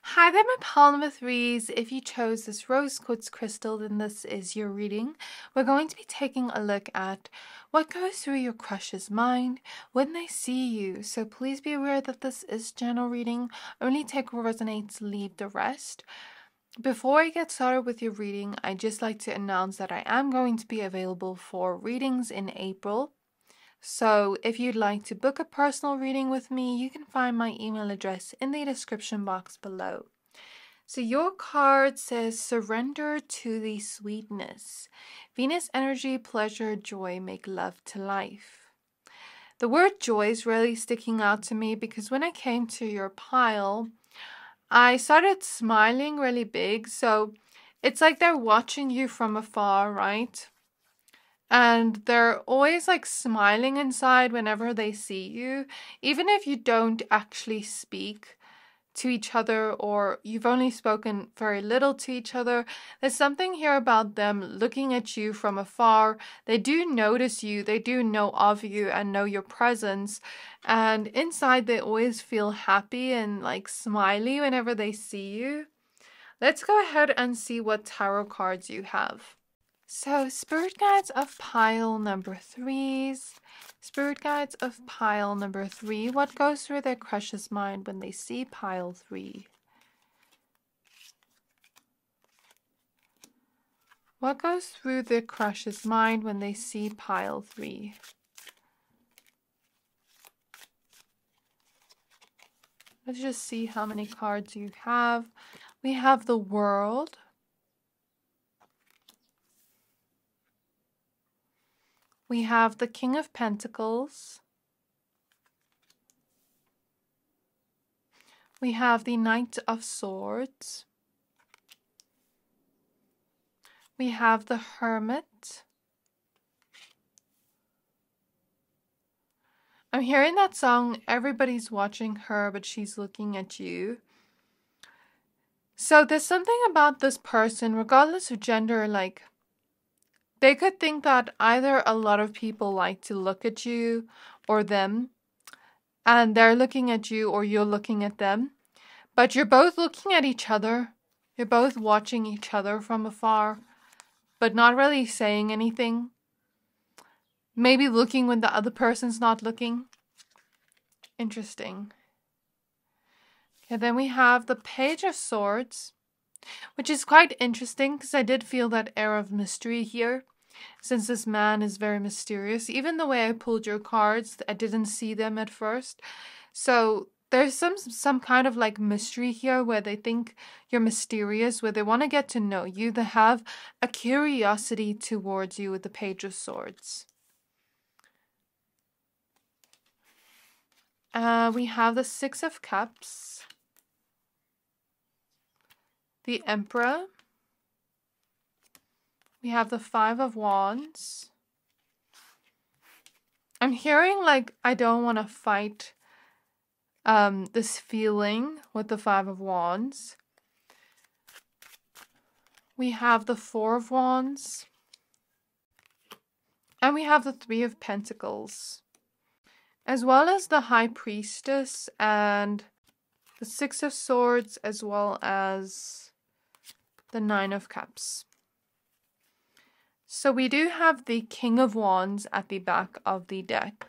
Hi there, my pile number threes. If you chose this rose quartz crystal, then this is your reading. We're going to be taking a look at what goes through your crush's mind when they see you. So please be aware that this is general reading. Only take what resonates, leave the rest. Before I get started with your reading, I'd just like to announce that I am going to be available for readings in April. So if you'd like to book a personal reading with me, you can find my email address in the description box below. So your card says surrender to the sweetness. Venus energy, pleasure, joy, make love to life. The word joy is really sticking out to me because when I came to your pile, I started smiling really big. So it's like they're watching you from afar, right? And they're always like smiling inside whenever they see you, even if you don't actually speak to each other or you've only spoken very little to each other. There's something here about them looking at you from afar. They do notice you, they do know of you and know your presence. And inside they always feel happy and like smiley whenever they see you. Let's go ahead and see what tarot cards you have. So, Spirit Guides of pile number threes. Spirit Guides of pile number three. What goes through their crush's mind when they see pile three? What goes through their crush's mind when they see pile three? Let's just see how many cards you have. We have the World. We have the King of Pentacles. We have the Knight of Swords. We have the Hermit. I'm hearing that song, everybody's watching her, but she's looking at you. So there's something about this person, regardless of gender, like, they could think that either a lot of people like to look at you or them, and they're looking at you or you're looking at them, but you're both looking at each other. You're both watching each other from afar, but not really saying anything. Maybe looking when the other person's not looking. Interesting. Okay, then we have the Page of Swords, which is quite interesting because I did feel that air of mystery here. Since this man is very mysterious, even the way I pulled your cards, I didn't see them at first. So there's some kind of like mystery here where they think you're mysterious, where they want to get to know you. They have a curiosity towards you with the Page of Swords. We have the Six of Cups, the Emperor. We have the Five of Wands. I'm hearing like I don't want to fight this feeling with the Five of Wands. We have the Four of Wands. And we have the Three of Pentacles. As well as the High Priestess and the Six of Swords, as well as the Nine of Cups. So we do have the King of Wands at the back of the deck.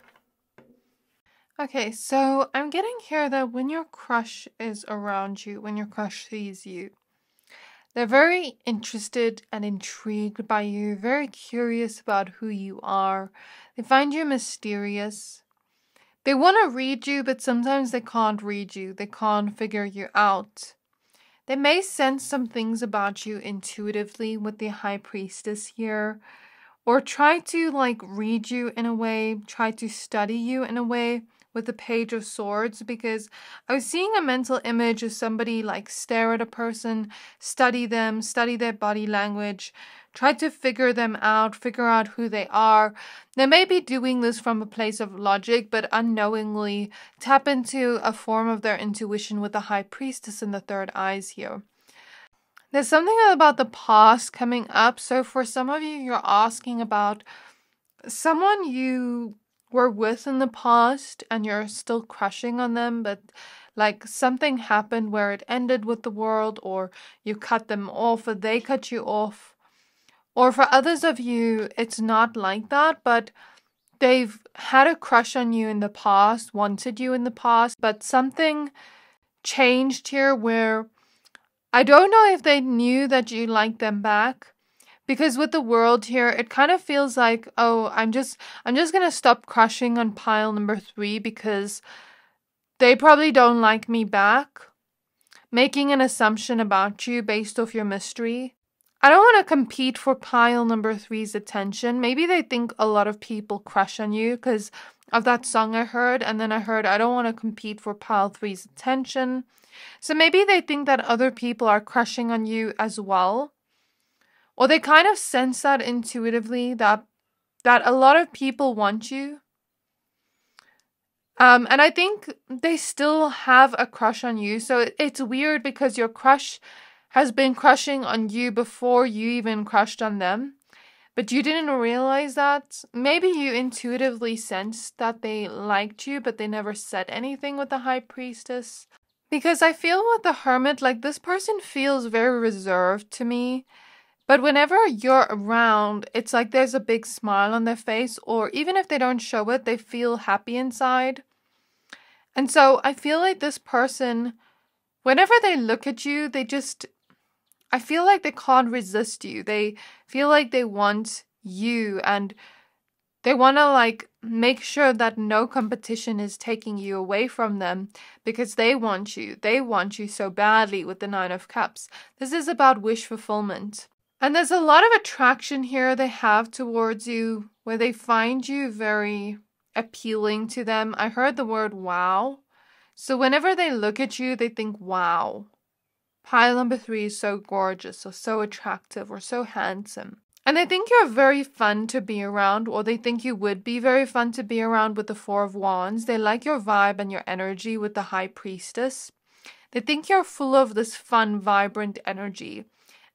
Okay, so I'm getting here that when your crush is around you, when your crush sees you, they're very interested and intrigued by you, very curious about who you are. They find you mysterious. They want to read you, but sometimes they can't read you. They can't figure you out. They may sense some things about you intuitively with the High Priestess here, or try to like read you in a way, try to study you in a way with the Page of Swords, because I was seeing a mental image of somebody like stare at a person, study them, study their body language, try to figure them out, figure out who they are. They may be doing this from a place of logic, but unknowingly tap into a form of their intuition with the High Priestess and the third eyes here. There's something about the past coming up. So for some of you, you're asking about someone you were with in the past and you're still crushing on them, but like something happened where it ended with the world, or you cut them off, or they cut you off. Or for others of you, it's not like that, but they've had a crush on you in the past, wanted you in the past, but something changed here where I don't know if they knew that you liked them back. Because with the world here, it kind of feels like, oh, I'm just gonna stop crushing on pile number 3 because they probably don't like me back. Making an assumption about you based off your mystery. I don't want to compete for pile number 3's attention. Maybe they think a lot of people crush on you because of that song I heard. And then I heard, I don't want to compete for pile 3's attention. So maybe they think that other people are crushing on you as well. Or they kind of sense that intuitively that a lot of people want you. And I think they still have a crush on you. So it's weird because your crush has been crushing on you before you even crushed on them. But you didn't realize that. Maybe you intuitively sensed that they liked you, but they never said anything with the High Priestess. Because I feel with the Hermit, like this person feels very reserved to me. But whenever you're around, it's like there's a big smile on their face, or even if they don't show it, they feel happy inside. And so I feel like this person, whenever they look at you, I feel like they can't resist you. They feel like they want you, and they want to like make sure that no competition is taking you away from them because they want you. They want you so badly with the 9 of Cups. This is about wish fulfillment. And there's a lot of attraction here they have towards you, where they find you very appealing to them. I heard the word wow. So whenever they look at you, they think, wow. Pile number 3 is so gorgeous, or so attractive, or so handsome. And they think you're very fun to be around, or they think you would be very fun to be around with the 4 of Wands. They like your vibe and your energy with the High Priestess. They think you're full of this fun, vibrant energy.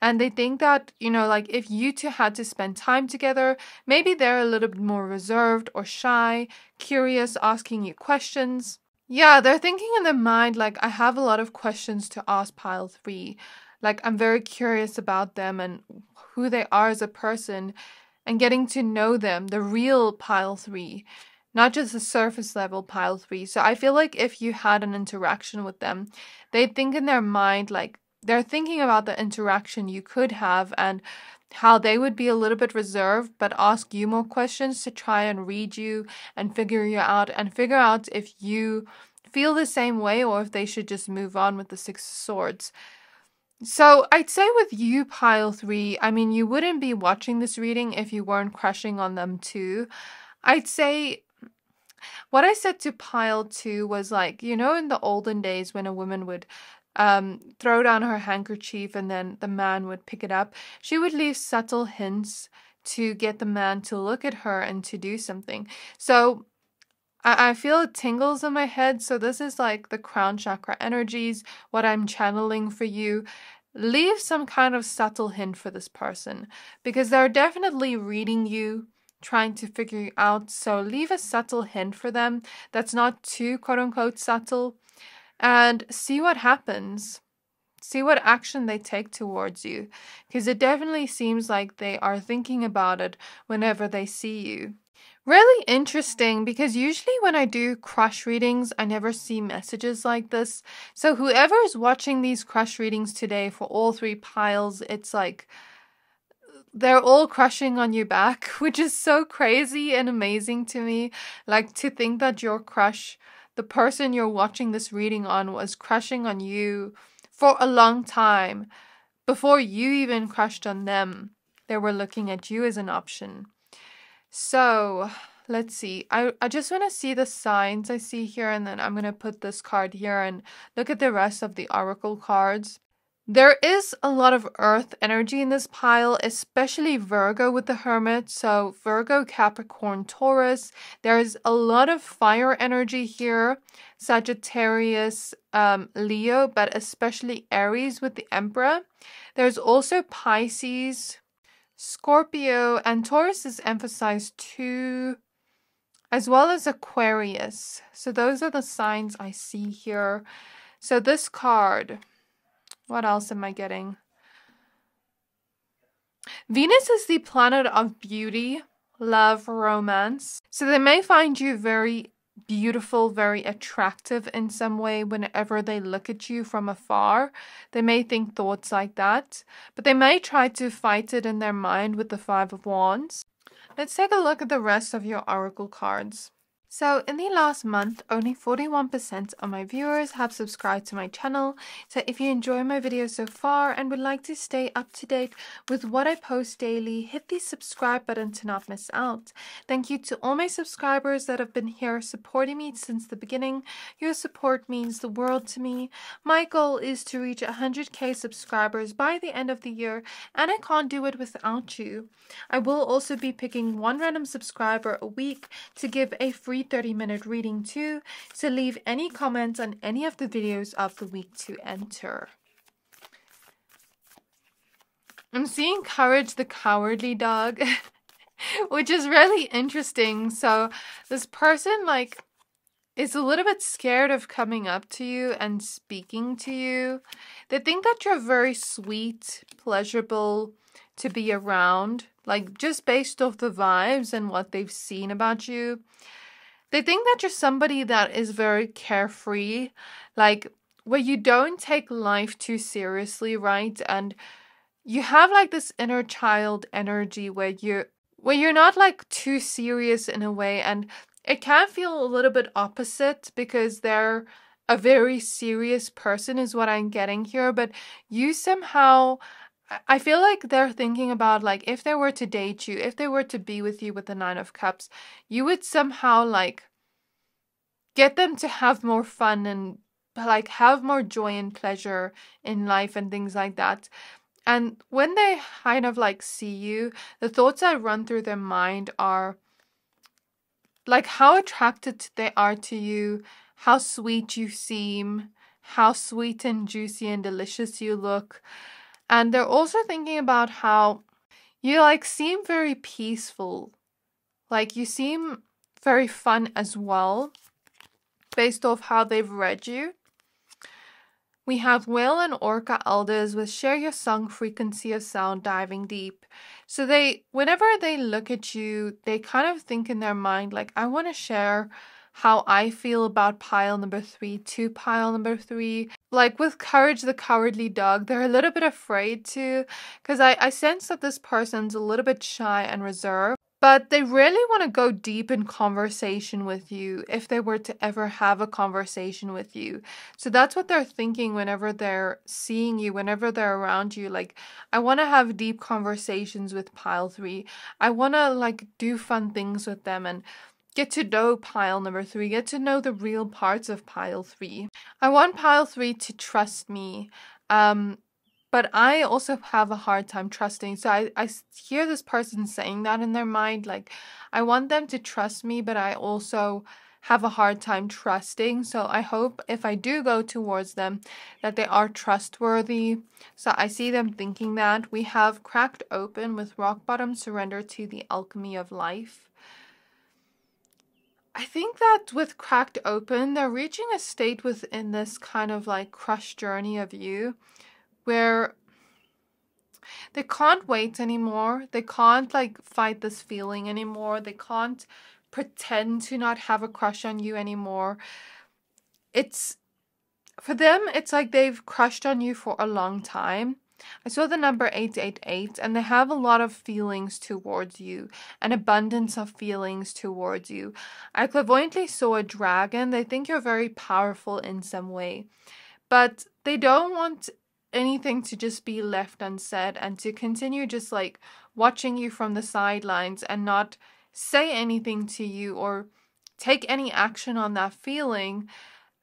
And they think that, like if you two had to spend time together, maybe they're a little bit more reserved or shy, curious, asking you questions. Yeah, they're thinking in their mind, like, I have a lot of questions to ask pile 3. Like, I'm very curious about them and who they are as a person and getting to know them, the real pile 3, not just the surface level pile 3. So I feel like if you had an interaction with them, they'd think in their mind, like, they're thinking about the interaction you could have and how they would be a little bit reserved, but ask you more questions to try and read you and figure you out and figure out if you feel the same way or if they should just move on with the 6 of Swords. So I'd say with you, pile 3, I mean, you wouldn't be watching this reading if you weren't crushing on them too. I'd say what I said to pile 2 was like, in the olden days when a woman would throw down her handkerchief and then the man would pick it up, she would leave subtle hints to get the man to look at her and to do something. So I feel it tingles in my head. So this is like the crown chakra energies, what I'm channeling for you. Leave some kind of subtle hint for this person because they're definitely reading you, trying to figure you out. So leave a subtle hint for them that's not too quote unquote subtle. And see what happens. See what action they take towards you. Because it definitely seems like they are thinking about it whenever they see you. Really interesting because usually when I do crush readings, I never see messages like this. So whoever is watching these crush readings today for all 3 piles, it's like they're all crushing on you back, which is so crazy and amazing to me. Like to think that your crush, the person you're watching this reading on, was crushing on you for a long time. Before you even crushed on them, they were looking at you as an option. So, let's see. I just want to see the signs I see here, and then I'm going to put this card here and look at the rest of the oracle cards. There is a lot of earth energy in this pile, especially Virgo with the Hermit. So Virgo, Capricorn, Taurus. There's a lot of fire energy here. Sagittarius, Leo, but especially Aries with the Emperor. There's also Pisces, Scorpio, and Taurus is emphasized too. as well as Aquarius. So those are the signs I see here. So this card, what else am I getting? Venus is the planet of beauty, love, romance. So they may find you very beautiful, very attractive in some way whenever they look at you from afar. They may think thoughts like that, but they may try to fight it in their mind with the Five of Wands. Let's take a look at the rest of your oracle cards. So in the last month, only 41% of my viewers have subscribed to my channel. So if you enjoy my videos so far and would like to stay up to date with what I post daily, hit the subscribe button to not miss out. Thank you to all my subscribers that have been here supporting me since the beginning. Your support means the world to me. My goal is to reach 100k subscribers by the end of the year, and I can't do it without you. I will also be picking one random subscriber a week to give a free 30-minute reading to, so leave any comments on any of the videos of the week to enter. I'm seeing Courage the Cowardly Dog, which is really interesting. So this person is a little bit scared of coming up to you and speaking to you. They think that you're very sweet, pleasurable to be around, just based off the vibes and what they've seen about you. They think that you're somebody that is very carefree, where you don't take life too seriously, right? And you have this inner child energy where you're not too serious in a way, and it can feel a little bit opposite because they're a very serious person is what I'm getting here, but you somehow, I feel like they're thinking about if they were to date you, if they were to be with you with the Nine of Cups, you would somehow get them to have more fun and have more joy and pleasure in life and things like that. And when they kind of see you, the thoughts that run through their mind are how attracted they are to you, how sweet you seem, how sweet and juicy and delicious you look. And they're also thinking about how you seem very peaceful. You seem very fun as well, based off how they've read you. We have Whale and Orca Elders with Share Your Song, Frequency of Sound, Diving Deep. So whenever they look at you, they kind of think in their mind, I want to share how I feel about pile number 3 to pile number 3. With Courage the Cowardly Dog, they're a little bit afraid to, because I sense that this person's a little bit shy and reserved. But they really want to go deep in conversation with you if they were to ever have a conversation with you. So that's what they're thinking whenever they're seeing you, whenever they're around you. I want to have deep conversations with pile 3. I want to do fun things with them and get to know pile number 3, get to know the real parts of pile 3. I want pile 3 to trust me. But I also have a hard time trusting. So I hear this person saying that in their mind. I want them to trust me, but I also have a hard time trusting. So I hope if I do go towards them that they are trustworthy. So I see them thinking that. We have Cracked Open with Rock Bottom, Surrender to the Alchemy of Life. I think that with Cracked Open, they're reaching a state within this kind of crush journey of you, where they can't wait anymore. They can't fight this feeling anymore. They can't pretend to not have a crush on you anymore. For them, it's they've crushed on you for a long time. I saw the number 888, and they have a lot of feelings towards you, an abundance of feelings towards you. I clairvoyantly saw a dragon. They think you're very powerful in some way, but they don't want anything to just be left unsaid and to continue just watching you from the sidelines and not say anything to you or take any action on that feeling.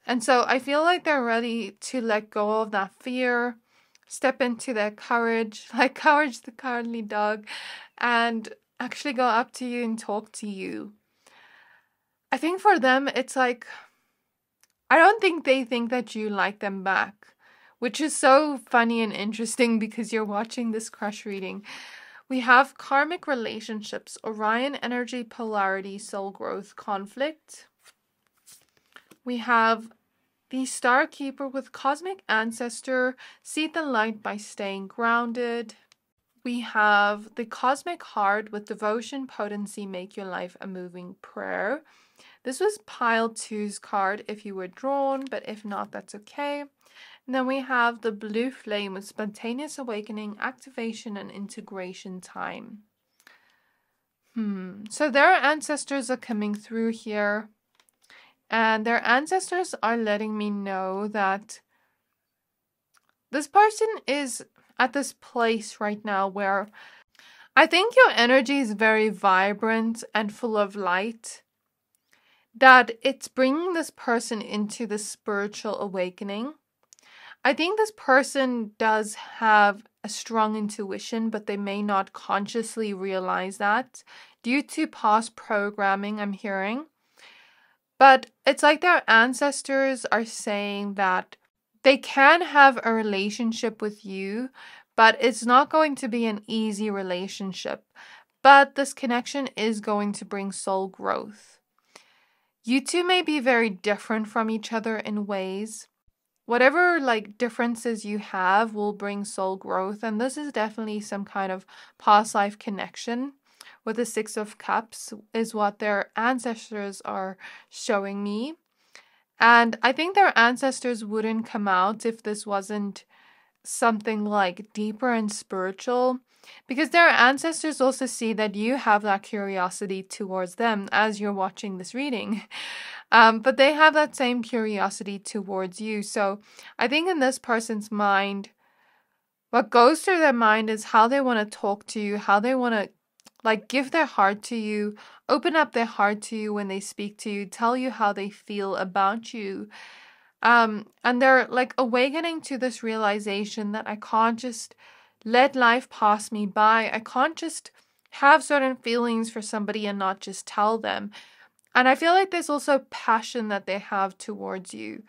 And so I feel they're ready to let go of that fear, step into their courage, Courage the Cowardly Dog, and actually go up to you and talk to you. I think for them, it's I don't think they think that you like them back, which is so funny and interesting because you're watching this crush reading. We have karmic relationships, Orion energy, polarity, soul growth, conflict. We have the Star Keeper with cosmic ancestor, see the light by staying grounded. We have the Cosmic Heart with devotion, potency, make your life a moving prayer. This was pile 2's card if you were drawn, but if not, that's okay. And then we have the Blue Flame with spontaneous awakening, activation, and integration time. So their ancestors are coming through here. And their ancestors are letting me know that this person is at this place right now where I think your energy is very vibrant and full of light. That it's bringing this person into the spiritual awakening. I think this person does have a strong intuition, but they may not consciously realize that due to past programming I'm hearing. But it's like their ancestors are saying that they can have a relationship with you, but it's not going to be an easy relationship. But this connection is going to bring soul growth. You two may be very different from each other in ways. Whatever differences you have will bring soul growth. And this is definitely some kind of past life connection. With the 6 of Cups is what their ancestors are showing me. And I think their ancestors wouldn't come out if this wasn't something deeper and spiritual. Because their ancestors also see that you have that curiosity towards them as you're watching this reading. But they have that same curiosity towards you. So I think in this person's mind, what goes through their mind is how they want to talk to you, how they want to give their heart to you, open up their heart to you when they speak to you, tell you how they feel about you. And they're awakening to this realization that I can't just let life pass me by. I can't just have certain feelings for somebody and not just tell them. And I feel like there's also passion that they have towards you.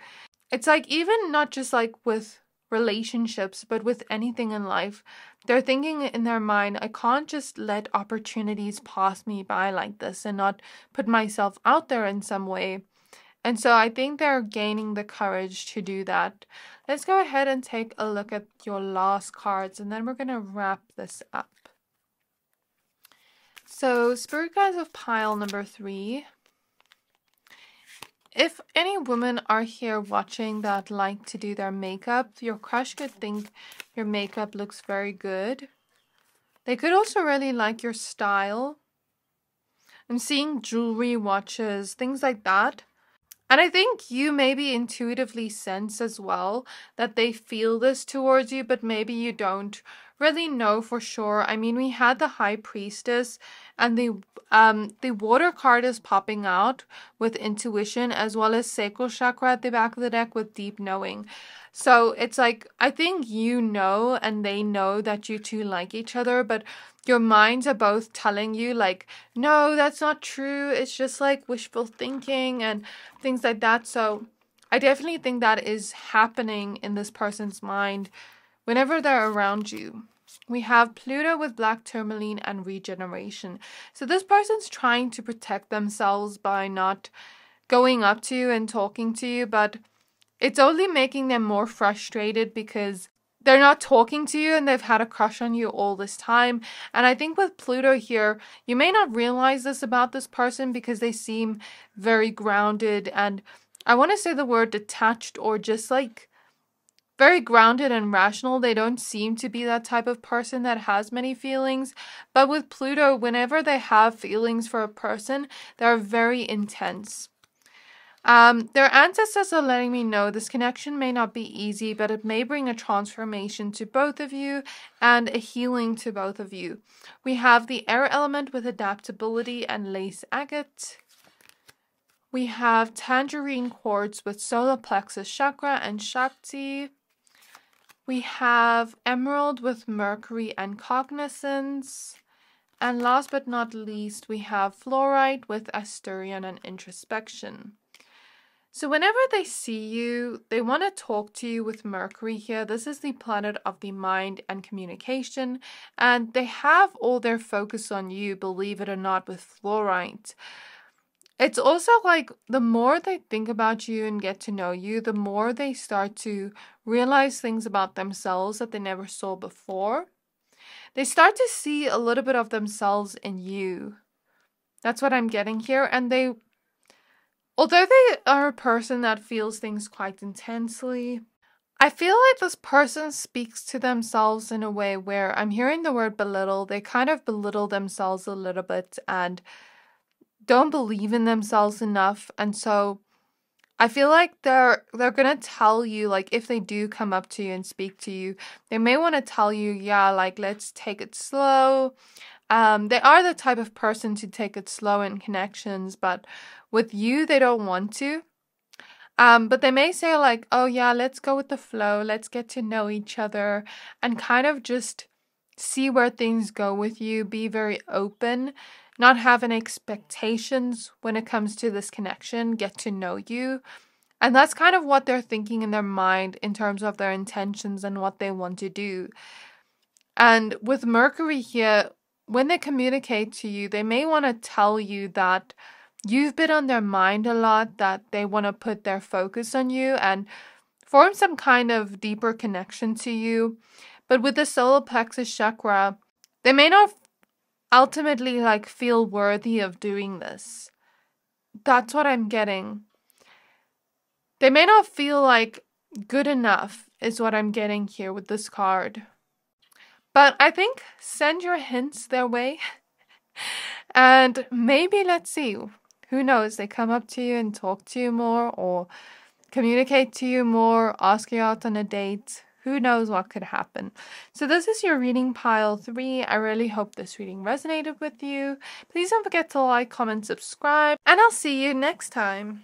It's even not just with relationships, but with anything in life. They're thinking in their mind, I can't just let opportunities pass me by like this and not put myself out there in some way. And so I think they're gaining the courage to do that. Let's go ahead and take a look at your last cards, and then we're going to wrap this up. So, Spirit Guides of pile number 3. If any women are here watching that like to do their makeup, your crush could think your makeup looks very good. They could also really like your style. I'm seeing jewelry, watches, things like that. And I think you maybe intuitively sense as well that they feel this towards you, but maybe you don't really know for sure. I mean, we had the High Priestess and the water card is popping out with intuition, as well as sacral chakra at the back of the deck with deep knowing. So it's I think you know and they know that you two like each other, but your minds are both telling you no, that's not true. It's just wishful thinking and things like that. So I definitely think that is happening in this person's mind whenever they're around you. We have Pluto with black tourmaline and regeneration. So this person's trying to protect themselves by not going up to you and talking to you, but it's only making them more frustrated because they're not talking to you and they've had a crush on you all this time. And I think with Pluto here, you may not realize this about this person because they seem very grounded, and I want to say the word detached, or just very grounded and rational. They don't seem to be that type of person that has many feelings. But with Pluto, whenever they have feelings for a person, they're very intense. Their ancestors are letting me know this connection may not be easy, but it may bring a transformation to both of you and a healing to both of you. We have the air element with adaptability and lace agate. We have tangerine quartz with solar plexus chakra and Shakti. We have emerald with Mercury and cognizance. And last but not least, we have fluorite with Asturian and introspection. So whenever they see you, they want to talk to you with Mercury here. This is the planet of the mind and communication, and they have all their focus on you, believe it or not, with fluorite. It's also like the more they think about you and get to know you, the more they start to realize things about themselves that they never saw before. They start to see a little bit of themselves in you. That's what I'm getting here. And although they are a person that feels things quite intensely, I feel like this person speaks to themselves in a way where I'm hearing the word belittle. They kind of belittle themselves a little bit and don't believe in themselves enough. And so I feel like they're gonna tell you, like, if they do come up to you and speak to you, they may want to tell you, yeah, like, let's take it slow. They are the type of person to take it slow in connections, but with you, they don't want to. But they may say like, oh yeah, let's go with the flow. Let's get to know each other and kind of just see where things go with you. Be very open, not have any expectations when it comes to this connection. Get to know you. And that's kind of what they're thinking in their mind in terms of their intentions and what they want to do. And with Mercury here, when they communicate to you, they may want to tell you that you've been on their mind a lot, that they want to put their focus on you and form some kind of deeper connection to you. But with the solar plexus chakra, they may not ultimately like feel worthy of doing this. That's what I'm getting. They may not feel like good enough is what I'm getting here with this card. But I think send your hints their way. And maybe, let's see, who knows, they come up to you and talk to you more or communicate to you more, ask you out on a date. Who knows what could happen. So this is your reading pile 3. I really hope this reading resonated with you. Please don't forget to like, comment, subscribe, and I'll see you next time.